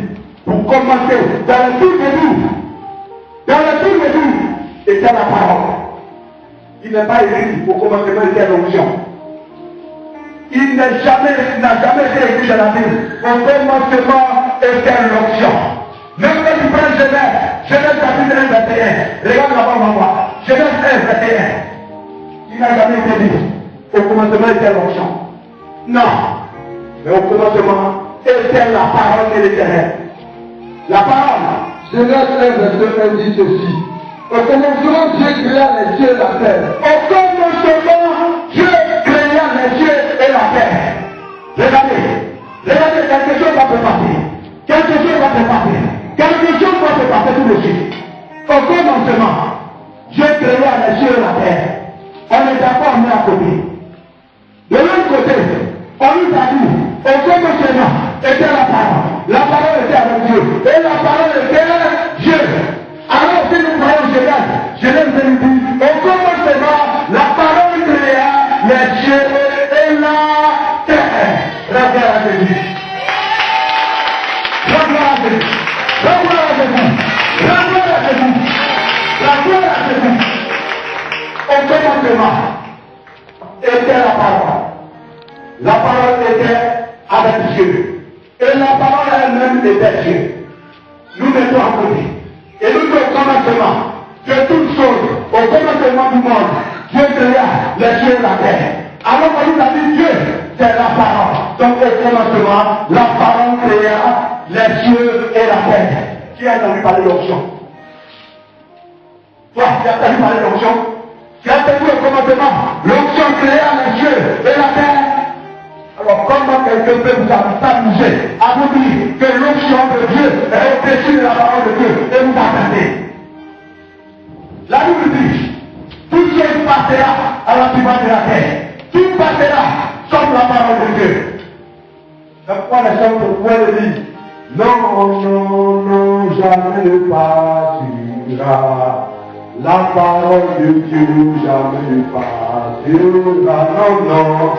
pour commencer, dans le tout début, était la parole. Il n'est pas écrit, au commencement était l'onction. Il n'a jamais été écrit dans la Bible. Au commencement était l'onction. Même quand tu prends Genèse chapitre 1, verset 1, regarde là-bas, on va voir. Genèse 1, verset 1. Il n'a jamais été dit, au commencement était l'onction. Non. Mais au commencement était la parole de l'Éternel. La parole. Genèse 1, verset 1 dit ceci. Au commencement, Dieu créa les cieux et la terre. Au commencement, Dieu créa les cieux et la terre. Regardez, quelque chose va se passer. Quelque chose va se passer tout de suite. Au commencement, Dieu créa les cieux et la terre. On les a pas mis à côté. De l'autre côté, on nous a dit, au commencement était la parole. La parole était avec Dieu. Et la parole était Dieu. Alors si nous voyons Genèse nous dit, au commencement, la parole créa les cieux et la terre. La gloire à Jésus. La gloire à Jésus. La gloire à Jésus. La gloire à Jésus. La gloire à Jésus. Au commencement était la parole. La parole était avec Dieu. Et la parole elle-même était Dieu. Nous mettons à côté. Et nous, au commencement de toutes choses, au commencement du monde, Dieu créa les cieux et la terre. Alors qu'on nous a dit Dieu, c'est la parole. Donc au commencement, la parole créa les cieux et la terre. Qui a entendu parler de l'onction? Toi, tu as entendu parler de l'onction? Tu as entendu au commencement, l'onction créa les cieux et la terre. Alors comment quelqu'un peut vous s'amuser à vous dire que l'onction de Dieu est au-dessus de la parole de Dieu et vous attendez? La Bible dit, tout chose passera à la surface de la terre. Tout passera sauf la parole de Dieu. C'est pourquoi les gens pouvaient le dire. Non, jamais ne partira. La parole de Dieu jamais ne partira. Non.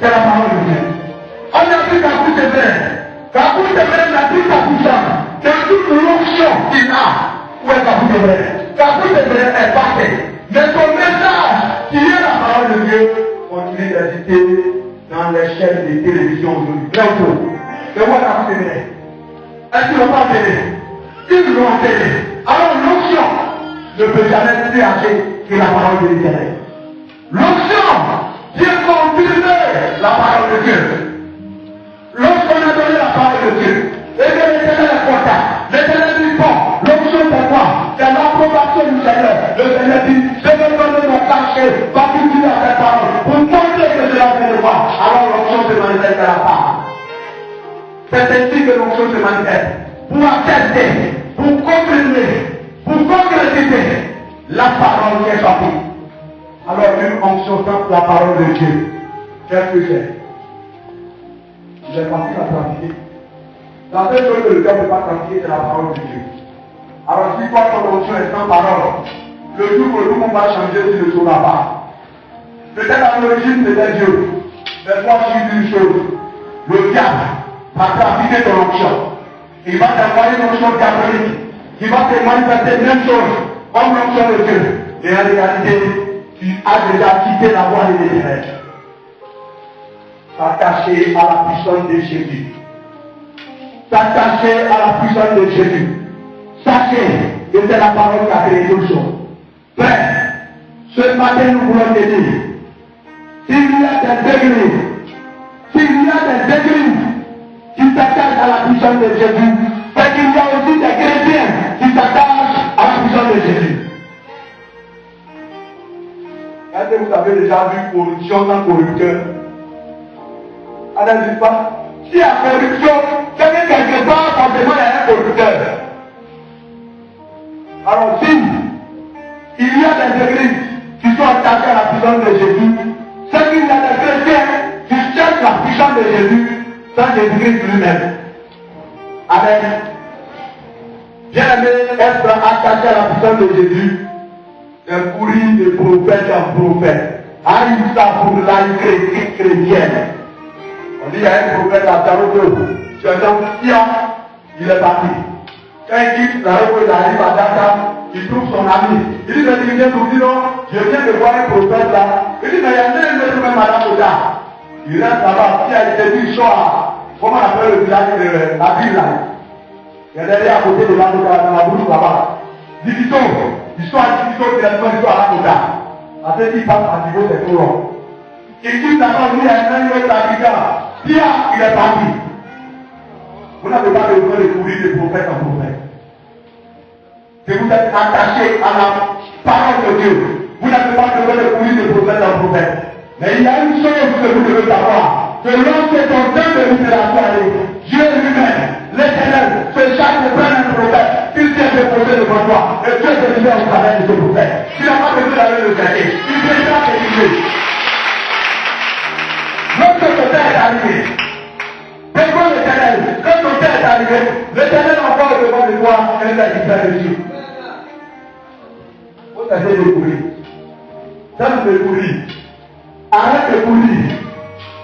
C'est la parole de Dieu. On a dit Kakou c'est vrai. Kakou c'est vrai, n'a dit Kakou ça. C'est toute l'onction qu'il a. Où est Kakou c'est vrai? Kakou c'est vrai est parfait. Mais son message, qui est la parole de Dieu, continue d'exister dans les chaînes de télévision aujourd'hui. Très tôt. Mais où est Kakou c'est vrai? Est-ce qu'ils l'ont pas télé? Ils l'ont télé. Alors l'onction ne peut jamais plus âgée que la parole de l'Éternel. L'onction vient confirmer la parole de Dieu. Lorsqu'on a donné la parole de Dieu, et que l'Éternel est content, l'Éternel dit bon, l'onction c'est quoi? C'est l'approbation du Seigneur. Le Seigneur dit, je vais donner mon cachet, pas pour dire à cette parole, pour montrer que je l'ai fait de moi. Alors l'onction se manifeste à la part. C'est ainsi que l'onction se manifeste. Pour attester, pour confirmer, pour concrétiser la parole qui est sortie. Alors une onction sans la parole de Dieu, qu'est-ce que c'est? Il est facile à pratiquer. La seule chose que le cœur ne peut pas pratiquer, c'est la parole de Dieu. Alors si toi ton onction est sans parole, le jour où le monde va changer, tu ne sauras pas. Peut-être à l'origine c'était Dieu. Mais moi je dis une chose, le diable va pratiquer ton onction. Il va t'envoyer une onction diabolique. Il va te manifester la même chose, comme l'onction de Dieu. Et en réalité, tu as déjà quitté la voie de l'Éternel. Attaché à la puissance de Jésus. S'attacher à la puissance de Jésus. Sachez que c'est la parole qui a créé tout chose. Frère, ce matin nous voulons te dire, s'il y a des églises qui s'attachent à la puissance de Jésus, c'est qu'il y a aussi des chrétiens qui s'attachent à la puissance de Jésus. Est-ce que vous avez déjà vu corruption sans corrupteur? N'hésite pas. S'il y a corruption, c'est que quelque part, forcément, il y a un corrupteur. Alors, si il y a des églises qui sont attachées à la puissance de Jésus, c'est qu'il y a des chrétiens qui cherchent la puissance de Jésus sans Jésus-Christ lui-même. Amen. Bien-aimé, être attaché à la puissance de Jésus, c'est pourri de prophète en prophète. Arrive ça pour la chrétienne. On dit il y a un prophète à Tarogo. Tu as dit, il est parti. Quand il quitte Tarogo, il arrive à Dakar, il trouve son ami. Il dit, mais il vient nous dire, non, je viens de voir un prophète là. Il dit, mais il y a un autre même Madame Oda. Il reste là-bas, qui a été dit, comment on appelle le village de Abila. Il est derrière à côté de l'Andoka, dans la bouche là-bas. Division, ils sont à Division, ils sont à l'Andoka. À ce qui passe à niveau, c'est trop long. Il dit d'abord, lui, il y a un autre habitant. Pierre, il est parti. Vous n'avez pas besoin de courir de prophète en prophète. Que vous êtes attaché à la parole de Dieu. Vous n'avez pas besoin de courir de prophète en prophète. Mais il y a une chose que vous devez savoir. Que lorsque ton temps de libération arrive, Dieu lui-même, l'Éternel, se charge de prendre un prophète. Il vient de poser devant toi. Et Dieu te libère au travers de ce prophète. Tu n'as pas besoin d'aller le chercher. Il viendra te libérer. Lorsque ton temps est arrivé, devant l'Éternel, quand ton temps est arrivé, l'Éternel envoie devant de toi un serviteur de Dieu. Vous savez de courir. Cesse de courir. Arrête de courir.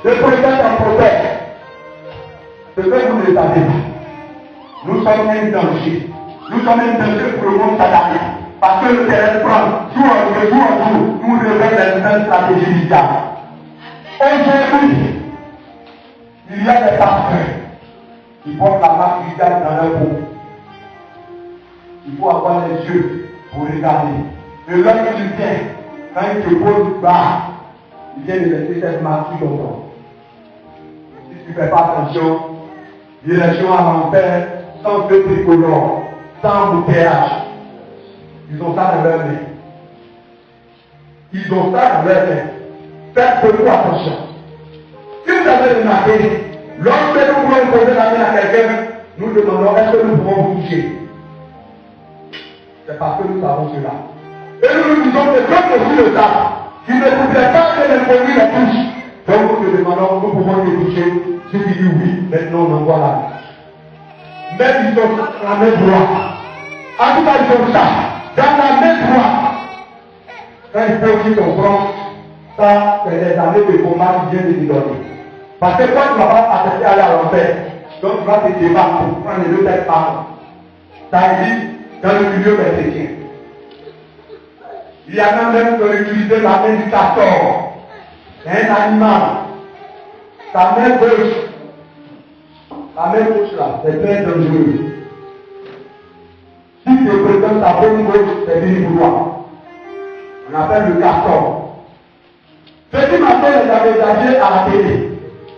De prophète en prophète. Ce que vous ne savez pas. Nous sommes un danger. Nous sommes un danger pour le monde satanique. Parce que le terrain prend, jour en jour, nous révèle les nouvelles stratégies du diable. Aujourd'hui, il y a des pasteurs qui portent la marque du diable dans leur peau. Il faut avoir les yeux pour regarder. Et l'homme qui vient, quand il te pose bas, il vient de laisser cette marque sur ton corps. Si tu ne fais pas attention, direction à l'enfer, sans feu tricolore, sans bouteillage. Ils ont ça dans leur main. Ils ont ça dans leur main. Faites beaucoup attention. Si vous avez remarqué, lorsque nous voulons poser la main à quelqu'un, nous demandons est-ce que nous pouvons vous toucher. C'est parce que nous savons cela. Et nous nous disons que comme aussi le temps, il ne voudrait pas que les produits les touchent. Donc nous demandons, nous pouvons les toucher. Si tu dis oui, maintenant on envoie la main. Mais ils ont la main droite. En tout cas, ils ont ça. Dans la main droite, quand ils posent ton front, Ça, c'est des années de combat qui viennent de te donner. Parce que toi, tu ne vas pas accepter d'aller à l'enfer. Donc tu vas te débattre pour prendre les deux têtes par. Ça existe dans le milieu des chrétiens. Il y a même qui ont utilisé la main du castor. C'est un animal. Ta main gauche. La main gauche là, c'est très dangereux. Si tu présentes ta main gauche, c'est fini pour toi. On appelle le castor. Petit matin, les avait âgés à la télé.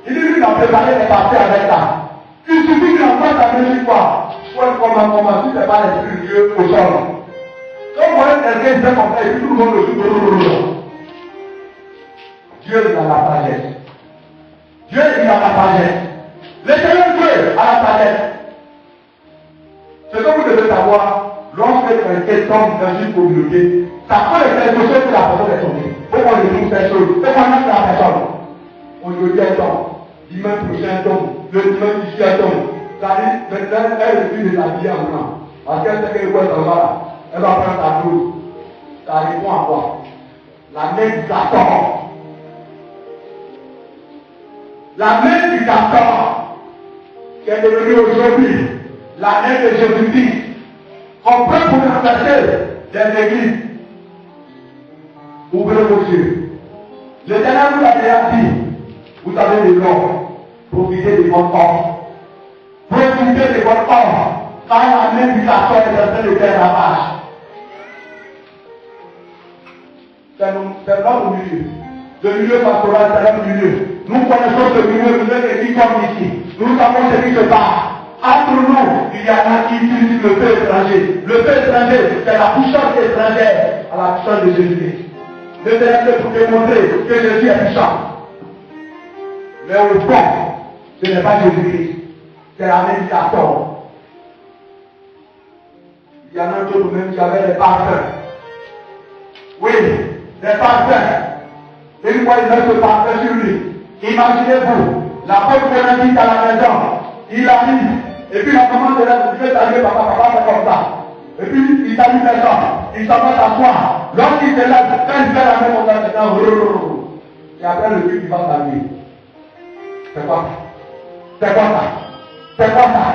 Il dit qu'il a préparé les parties avec ça. Il suffit qu'il envoie ta main sur toi. Soit comment si c'est pas l'esprit de Dieu au sol. Donc, vous voyez quelqu'un qui fait comme ça, et puis tout le monde le joue. Dieu, il a la sagesse. Dieu, il a la sagesse. L'éternel Dieu a la sagesse. Ce que vous devez savoir, lorsque quelqu'un tombe dans une communauté, ça peut être quelque chose que la personne est tombée. Pourquoi on lui dit cette chose? Pourquoi on a la personne? On lui dit un tombe. Dimanche prochain tombe. Le dimanche ici un tombe. Ça dit, maintenant, elle refuse de s'habiller en blanc. Parce qu'elle sait qu'elle voit ça là. Elle va prendre sa blouse. Ça répond à quoi? La main du castor. La main du castor qui est devenue aujourd'hui la main de Jésus-Christ. On peut pour renverser des églises. Ouvrez vos yeux. L'Éternel vous a déjà dit, vous avez des noms. Profitez de votre corps. Profitez de votre corps. Quand la main du castor est en train de faire la marche. C'est notre milieu. Le milieu pastoral, c'est notre milieu. Nous connaissons ce milieu, vous êtes ici comme ici. Nous savons ce qui se passe. Entre nous, il y en a qui utilisent le feu étranger. Le feu étranger, c'est la puissance étrangère à la puissance de Jésus-Christ. L'éternel pour démontrer que Jésus est puissant. Mais au fond, ce n'est pas Jésus-Christ. C'est la même castor. Il y en a d'autres même qui avaient des parfums. Oui, des parfums. Et une fois il met ce parfum sur lui. Imaginez-vous, la pauvre Bénédicte à la maison, il arrive, et puis la maman de là, je vais t'allumer, papa, c'est comme ça. Et puis il t'allume les gens, il s'en va s'asseoir. Lorsqu'il se lève, quand il fait la main comme ça, c'est un et après le but, il va s'allumer. C'est quoi ça? C'est quoi ça? C'est quoi ça?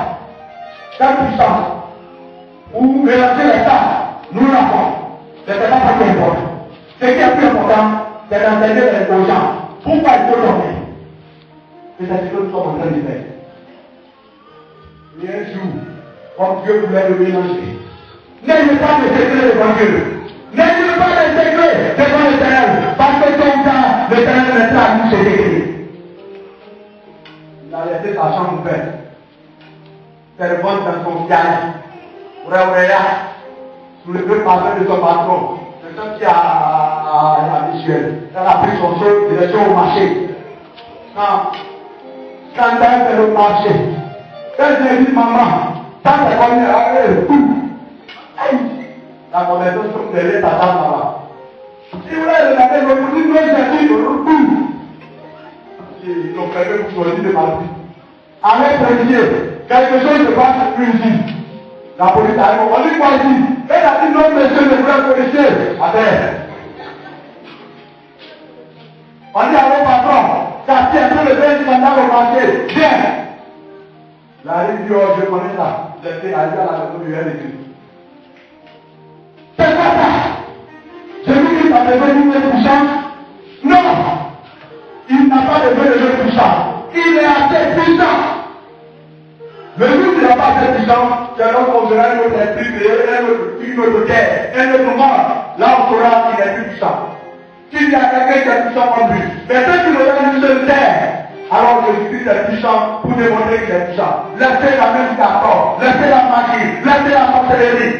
Quelle puissance? Ou mélanger les tas, nous l'avons. Mais c'est pas ça qui est important. Ce qui est plus important, c'est d'enseigner aux gens. Pourquoi il faut dormir? Et c'est ce que nous sommes en train de faire. Et un jour, comme Dieu voulait le mélanger, n'ayez pas de secret devant Dieu. N'ayez pas de secret devant l'Éternel. Parce que ton temps, l'Éternel mettra à nous ses secrets. Il a laissé sa chambre ouverte. Faire vendre dans son piano. Sous le feu parfum de son patron. C'est ça qui a Michel. Elle a pris son chose, il est au marché. Quand elle fait le marché, elle dit maman, tant qu'elle connaît, elle tout. La conversation derrière ta dame là-bas. Si vous voulez regarder, vous dites, non, j'ai dit, tout. Ils ont fait pour choisir de partir. Avec précieux, quelque chose se passe plus ici. La police arrive, on dit quoi ici? Elle a dit non, monsieur le frère policier. Attends. On dit à mon patron, ça tient tout le bien scandale au marché. Viens. La rive dit, oh, je connais ça. J'étais arrivé à la maison du RDC. C'est quoi ça? Jésus-Christ a besoin d'une puissance? Non. Il n'a pas besoin de puissance. Il est assez puissant. Le jour où il n'a pas assez puissant, c'est alors qu'on verra un autre esprit, une autre guerre, un autre monde. Là, on saura qu'il est plus puissant. S'il y a quelqu'un qui est puissant en lui, mais ceux qui le donnent une seule terre, alors Jésus-Christ est puissant pour démontrer qu'il est puissant. Laissez la même d'accord, laissez la magie, laissez la sorcellerie.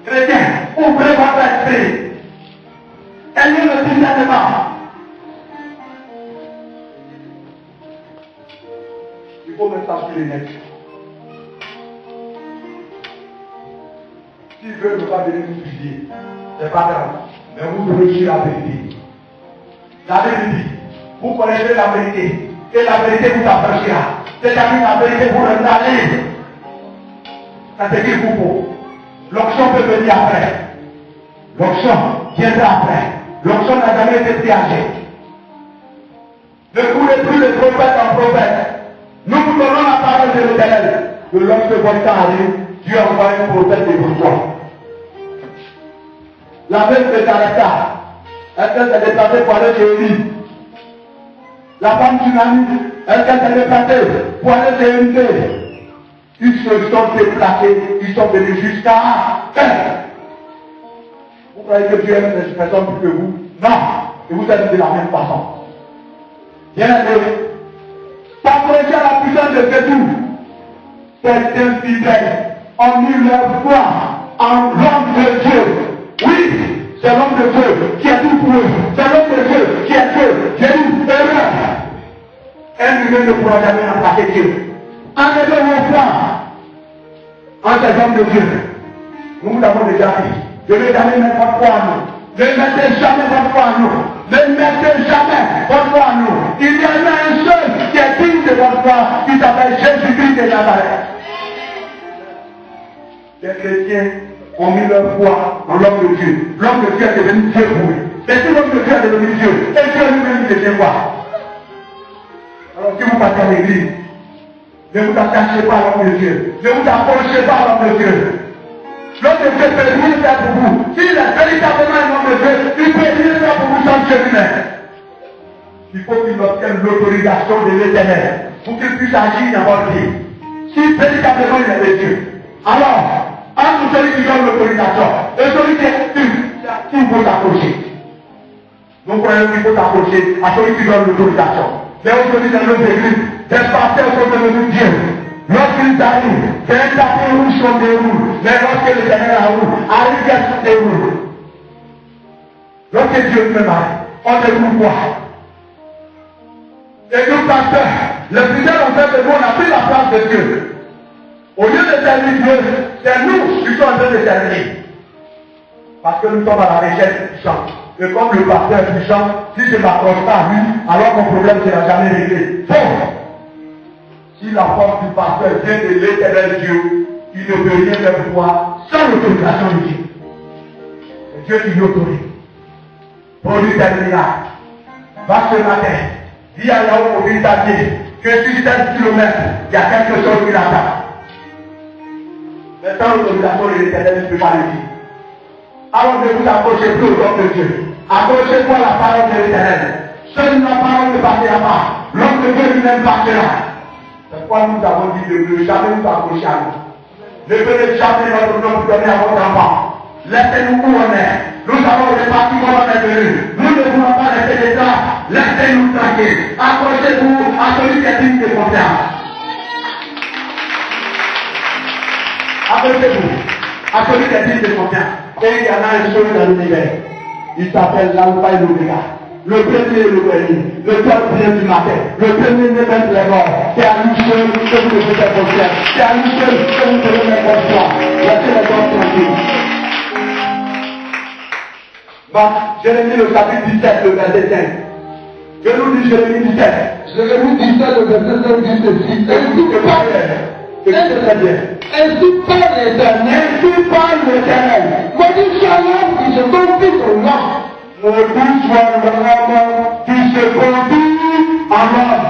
Chrétiens, ouvrez votre esprit. Ayez le discernement. Il faut mettre ça sur les nets. S'il veut ne pas venir nous fusiller, c'est pas grave. Mais vous devez suivre la vérité. La vérité. Vous connaissez la vérité. Et la vérité vous affranchira. C'est-à-dire la vérité vous rendra libre. C'est ce qu'il vous faut. L'onction peut venir après. L'onction viendra après. L'onction n'a jamais été triagée. Ne courez plus de prophète en prophète. Nous vous donnons la parole de l'Éternel. Que lorsque votre temps arrive, Dieu envoie un prophète devant toi. La même de Caractère, elle s'est déplacée pour aller chez Élie. La femme tsunami, elle s'est déplacée pour aller chez Élie. Ils se sont déplacés, ils sont venus jusqu'à elle. Vous croyez que Dieu aime les personnes plus que vous? Non, et vous êtes de la même façon. Bien aimé, t'approcher à la puissance de Jésus. Certains fidèles ont mis leur foi en l'homme de Dieu. Oui, c'est l'homme de Dieu qui est tout pour eux. C'est l'homme de Dieu qui est Dieu. Jésus, erreur. Un humain ne pourra jamais remplacer Dieu. Enlevez vos foi en ces hommes de Dieu. Nous vous avons déjà dit. Je ne vais jamais mettre votre foi en nous. Ne mettez jamais votre foi en nous. Ne mettez jamais votre foi en nous. Il y en a un seul qui est digne de votre foi, qui s'appelle Jésus-Christ de Nazareth. Les chrétiens ont mis leur foi en l'homme de Dieu. L'homme de Dieu est devenu Dieu pour eux. Mais si l'homme de Dieu est devenu Dieu, et Dieu lui-même il devient quoi? Alors si vous partez à l'église, ne vous attachez pas à l'homme de Dieu. Ne vous approchez pas à l'homme de Dieu. L'homme de Dieu peut rien faire pour vous. S'il est véritablement un homme de Dieu, il peut rien faire pour vous sans Dieu lui-même. Il faut qu'il obtienne l'autorisation de l'Éternel pour qu'il puisse agir dans votre vie. Si véritablement il est de Dieu, alors, entre celui qui donne l'autorisation et celui qui explique, il faut s'approcher. Nous croyons qu'il faut s'approcher à celui qui donne l'autorisation. Mais aujourd'hui, dans nos églises, des pasteurs sont devenus Dieu. Lorsqu'ils arrivent, c'est un tapis rouge qu'on déroule. Mais lorsque le Seigneur arrive, il se déroule. Lorsque Dieu me arrive, on déroule quoi? Et nous, pasteurs, les fidèles ont fait de nous, on a pris la place de Dieu. Au lieu de servir Dieu, c'est nous qui sommes en train de servir. Parce que nous sommes à la recherche du puissant. Et comme le pasteur est puissant, si je ne m'approche pas à lui, alors mon problème ne sera jamais réglé. Bon, si la force du pasteur vient de l'Éternel Dieu, il ne peut rien faire pour toi sans l'autorisation de Dieu. C'est Dieu qui l'autorise. Produit un miracle. Va ce matin, dis à Yahweh pour lui t'appeler que sur 7 km, il y a quelque chose qui l'attend. Mais sans l'autorisation de l'Éternel, tu ne peux pas le dire. Alors ne vous approchez plus au nom de Dieu. Approchez-vous à la parole de l'Éternel. Seule la parole ne partira pas. L'homme de Dieu lui-même partira. C'est pourquoi nous avons dit de ne jamais nous approcher à nous. Ne venez jamais notre nom pour donner à votre enfant. Laissez-nous où on est. Nous avons réparti comment on est venu. Nous ne voulons pas rester des temps. Laissez-nous tranquilles. Approchez-vous à celui qui est digne de confiance. Approchez-vous à celui qui est digne de confiance. Et il y en a un seul dans l'univers. Il s'appelle l'Alpha et l'Oméga. Le premier et le dernier. Le bien du matin. Le premier ne met les morts. C'est à lui seul que vous devez faire confiance. C'est à lui seul que vous devez mettre votre foi. Laissez les gens tranquilles. Jérémie le chapitre 17, le verset 5. Je nous dis Jérémie 17. Jérémie 17, le verset 5 dit ceci. Ainsi parle l'Éternel. Maudit soit l'homme qui se confie au nom. Maudit soit l'homme qui se confie en l'homme.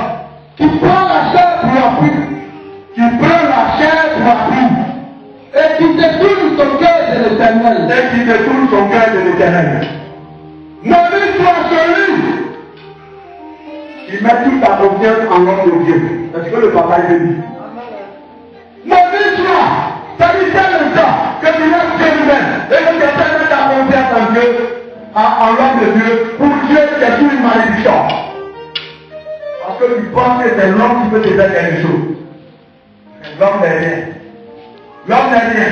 Qui prend la chair pour appui. Qui prend la chair pour appui. Et qui détourne son cœur de l'Éternel. Et qui détourne son cœur de l'Éternel. Maudit soit celui qui met toute sa confiance en l'homme de Dieu. Est-ce que le papa est dit? Maudit soit, ça dit c'est le temps que tu laisses Dieu lui-même et que tu essaies de mettre ta confiance en Dieu, en l'homme de Dieu, pour Dieu c'est une malédiction. Parce que tu penses que c'est l'homme qui peut te faire quelque chose. L'homme n'est rien. L'homme n'est rien.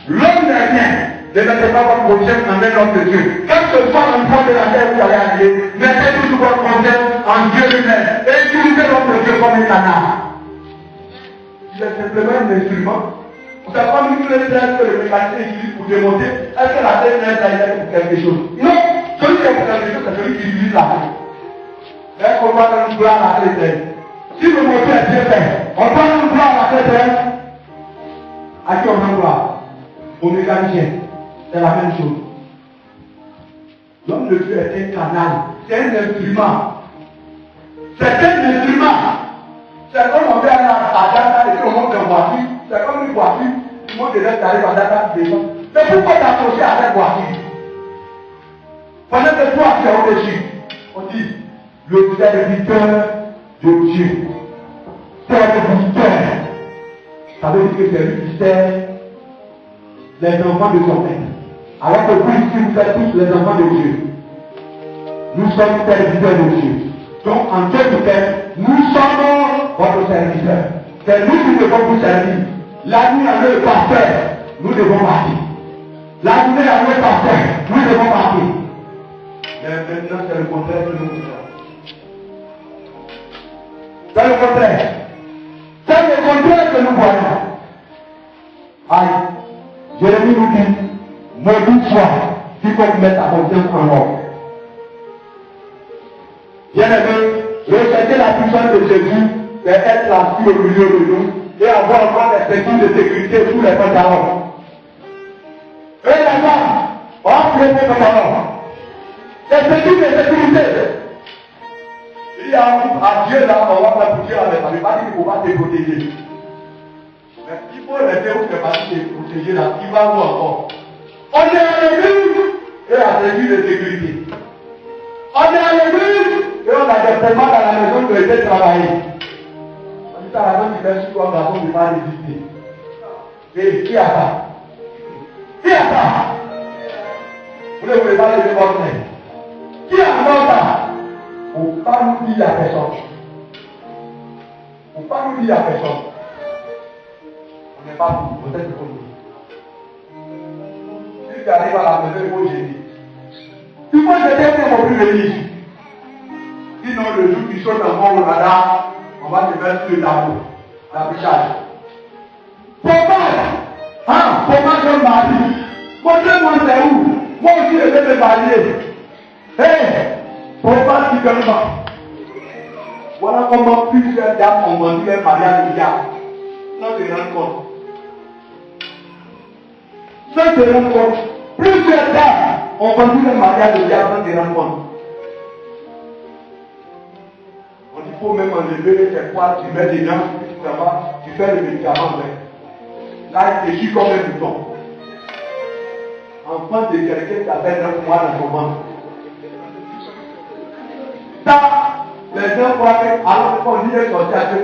L'homme n'est rien. Ne mettez pas votre confiance en un homme de Dieu. Quel que soit l'endroit de la terre où vous allez aller, mettez toujours votre confiance en Dieu lui-même et utilisez l'homme de Dieu comme un canard. Il est simplement un instrument. Vous savez pas nous les terres que le mécanicien utilise pour démonter. Est-ce que la terre n'est pas pour quelque chose? Non. Celui qui est pour quelque chose, c'est celui qui utilise la terre. Mais on doit nous vouloir la terre. Si le moteur est bien fait, on doit nous vouloir la terre. À qui on en doit? Au mécanicien. C'est la même chose. L'homme de Dieu est un canal. C'est un instrument. C'est un instrument. C'est comme on fait à Data et puis on monte en voiture. C'est comme une voiture. Tout le monde devait arriver à Data devant. Mais pourquoi t'associer à cette voiture? Pendant que toi tu es au-dessus, on dit le serviteur de Dieu. Serviteur. Ça veut dire que c'est lui qui sert les enfants de son père. Alors que vous ici, vous êtes tous les enfants de Dieu. Nous sommes serviteurs de Dieu. Donc, en tant que tel, nous sommes votre serviteur. C'est nous qui devons vous servir. La nuit à n'est pas faire, nous devons partir. La journée à n'est pas faire, nous devons partir. Mais maintenant, c'est le contraire que nous faisons. C'est le contraire. C'est le contraire que nous voyons. Aïe, Jérémie nous dit, maudit-toi, quiconque met ta confiance en l'homme. Bien-aimé, rechercher la puissance de Jésus, c'est être assis au milieu de nous et avoir encore des sécurités de sécurité sous les pantalons. Et les femmes, on va prier pour les pantalons. Des sécurités de sécurité. Il y a un Dieu là, on va pas protéger avec ça. Mais pas dire qu'il ne faut pas te protéger. Mais il faut rester où tu es parti te protéger là. Il va où encore? On est à l'église et à sécurité de sécurité. On est à l'église et on a des paiements dans la maison qui ont été travaillés. On dit à la main qui fait sur toi, garçon, ne pas résister. Et qui a ça? Qui a ça? Vous ne voulez pas lever votre main. Qui a ça? Il ne faut pas nous dire à personne. Il ne faut pas nous dire à personne. On n'est pas pour, peut-être pour nous. Si tu arrives à la maison, il faut gêner. Il faut jeter pour mon plus venir. Sinon, le jour qui saute encore au radar, on va te mettre sur le tableau, l'affichage. Comment je m'habille? Montrez-moi c'est où? Moi aussi, je vais me marier. Pourquoi tu ne pas? Voilà comment plusieurs dames ont vendu un mariage de gars. Sans se rendre compte. Sans se rendre compte. Plusieurs dames ont vendu un mariage de gars sans se rendre compte. Il faut même enlever tes poids, tu mets dedans, tu fais le médicament avec. Là, il te suit comme un bouton. En France de quelqu'un qui a fait 9 mois dans son ventre. Ça, les gens croient que, alors qu'on dit les sorciers à Dieu,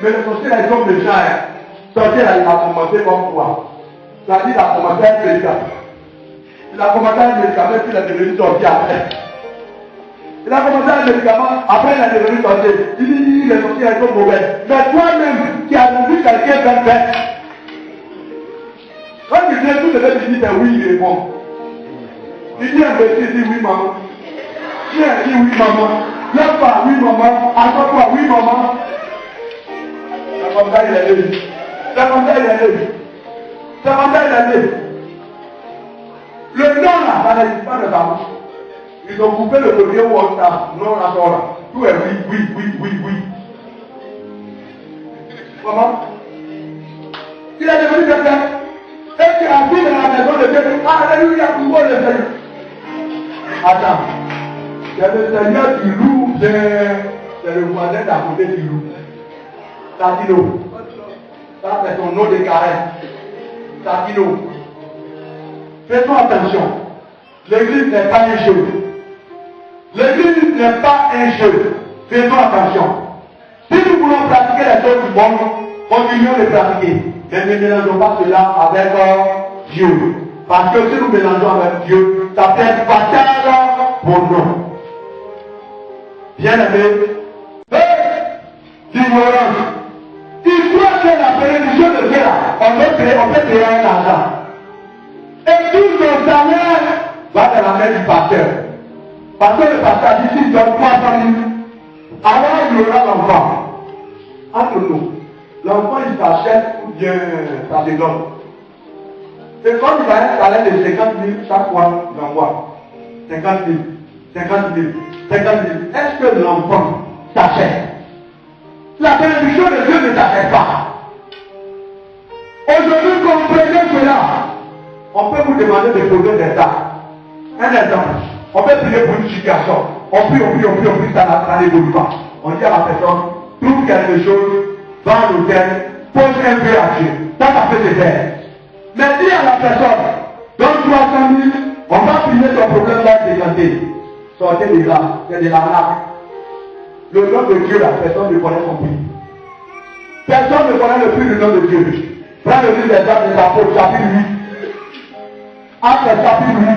mais les sorciers, ils sont méchants. Sorcier, il a commencé comme quoi? Ça dit, il a commencé à être médicament. Il a commencé à être médicament, puis il est devenu sorcier après. Il a commencé un médicament, après il est devenu sorcier. Il dit, les sorciers sont mauvais. Mais toi-même, qui as vu quelqu'un faire, quand tu viens, tout le monde te dit, oui, il est bon. Il dit, un monsieur, il dit, oui, maman. Tiens, il dit, oui, maman. Lève-toi, oui, maman. Assois-toi, oui, maman. C'est comme ça, il est né. C'est comme ça, il est né. C'est comme ça, il est né. Le nom là, ça n'existe pas de ça. Ils ont coupé le premier WhatsApp, non à là. Tout est oui. Comment? Il a devenu quelqu'un. Et tu as vu dans la maison de Dieu. Alléluia, tout le monde le fait. Attends. C'est le Seigneur qui loue, c'est le voisin d'à côté qui loue. Tatino. Ça, c'est ton nom de carême. Tatino. Fais-toi attention. L'église n'est pas un jeu. L'église n'est pas un jeu. Fais-toi attention. Si nous voulons pratiquer les choses du monde, continuons de pratiquer. Mais ne mélangeons pas cela avec Dieu. Parce que si nous mélangeons avec Dieu, ça peut être fatal pour nous. Bien aimé, l'ignorance. Il croit que la bénédiction de Dieu, on peut créer un argent. Et tout le salaire va dans la main du pasteur. Parce que le pasteur dit, s'il donne 300 000, alors il aura l'enfant. Entre nous, l'enfant il s'achète ou bien ça se donne. Et quand il a un salaire de 50 000 chaque mois, il envoie 50 000, 50 000, 50 000. Est-ce que l'enfant s'achète? La bénédiction de Dieu ne s'achète pas. Aujourd'hui, comprenez cela. On peut vous demander de poser des actes. Un exemple. On peut prier pour une situation. On prie, ça n'évolue pas. on dit à la personne, trouve quelque chose, va à l'hôtel, pose un peu à Dieu. Ça peut se faire. Mais dis à la personne, donne 300 000, on va finir ton problème là de santé. Sortez de là, c'est de l'arnaque. Le nom de Dieu là, personne ne connaît son prix. Personne ne connaît le prix du nom de Dieu. Prends le livre des Actes des Apôtres, chapitre 8. Actes chapitre 8.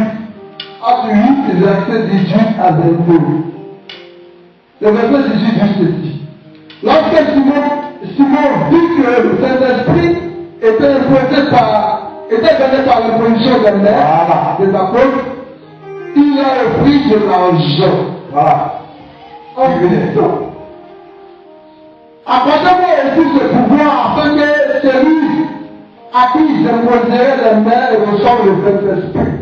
Acte 8, verset 18 à 22. Le verset 18 dit ceci. Lorsque Simon dit que le Saint-Esprit était donné par l'imposition des mains des apôtres, il a offert de l'argent. Voilà. En disant, accordez-moi aussi ce pouvoir afin que celui à qui j'imposerai les mains et reçoive le Saint-Esprit.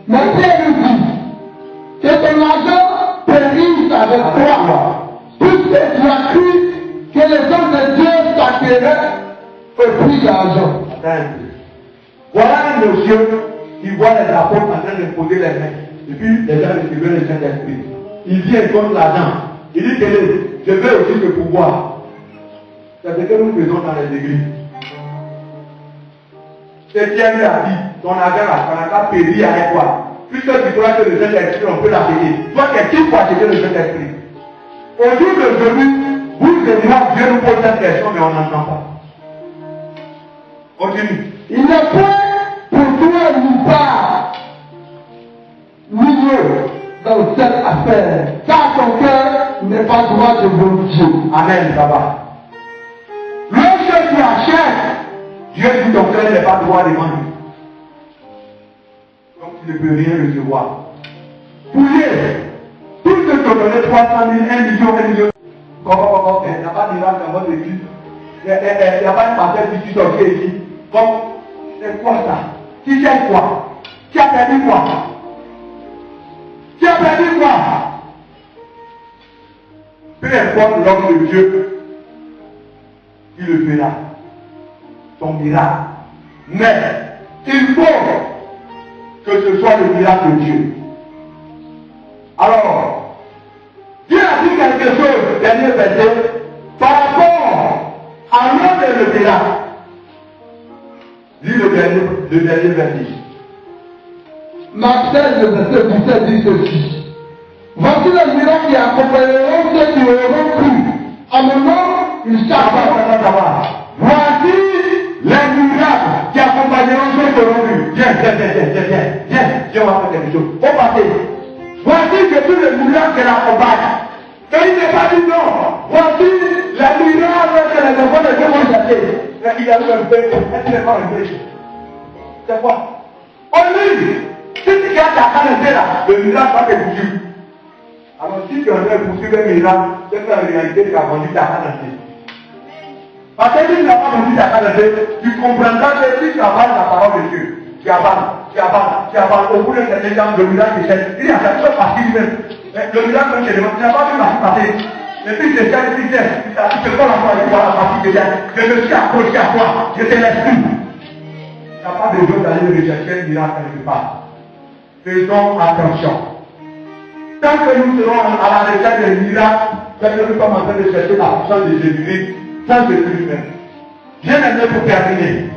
Mais Pierre lui dit que ton argent périsse avec toi, puisque tu as cru que les hommes de Dieu s'acquéraient au prix d'argent. Voilà un monsieur qui voit les apôtres en train de poser les mains. Et puis les gens recevaient le Saint-Esprit. Il vient contre l'argent. Il dit je veux aussi le pouvoir. C'est ce que nous faisons dans les églises. Et Pierre lui a dit, ton argent là, ça n'a pas péri avec toi. Puisque tu crois que le Saint-Esprit, on peut l'acheter. Toi, qui faut acheter le Saint-Esprit? Au jour d'aujourd'hui, vous et moi, Dieu nous pose cette question, mais on n'entend pas. Continue. Il n'est point pour toi ni part, ni lieu dans cette affaire, car ton cœur n'est pas droit devant Dieu. Amen, papa. Lorsque tu achètes, Dieu dit ton cœur n'est pas droit devant lui. Donc tu ne peux rien recevoir. Fouillez. Tout ce que tu donnes 300 000, 1 million, 1 million. Il n'y a pas de miracle dans votre église. Il n'y a pas de pasteur qui sort ici. Comme, c'est quoi ça? Tu sais quoi? Tu as perdu quoi? Tu as perdu quoi? Peu importe l'homme de Dieu, il le fera. Ton miracle. Mais il faut que ce soit le miracle de Dieu. Alors, Dieu a dit quelque chose, dernier verset, par rapport à l'homme et le miracle. Lis le dernier verset. Marc 16, le verset 17 dit ceci. Voici les miracles qui accompagneront ceux qui auront cru. En mon nom, ils savent. Voici les miracles qui accompagneront ceux qui auront cru. Viens, on va faire quelque chose. Au passé, voici que tous les miracles qui l'accompagnent. Et il n'est pas dit non. Voici les miracles que les enfants de Dieu vont chercher. Il a eu un peu, est-ce qu'il n'est pas un peu? C'est quoi? On lit. Si tu gardes ta canne là, le miracle va te poursuivre. Alors si tu es en train de poursuivre un miracle, c'est qu'en réalité tu as vendu ta canne. Parce que si tu n'as pas vendu ta canne, tu comprendras que si tu avales la parole de Dieu, tu avales, au bout de cet exemple, le miracle est cher. Il y a quelque chose parce qu'il même. Le miracle que tu n'as pas vu passer. Et puis c'est ça, tu te prends la foi et tu vois la partie de là. Je me suis accroché à toi, je te laisse plus. Il n'y a pas besoin d'aller rechercher un miracle quelque part. Faisons attention. Tant que nous serons à la recherche des miracles, tant que nous sommes en train de chercher la puissance de Jésus-Christ, sans Jésus lui-même. Bien aimé pour terminer.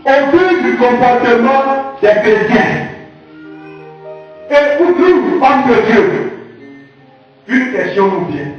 Au vu du comportement des chrétiens, et pour nous, hommes de Dieu, une question nous vient.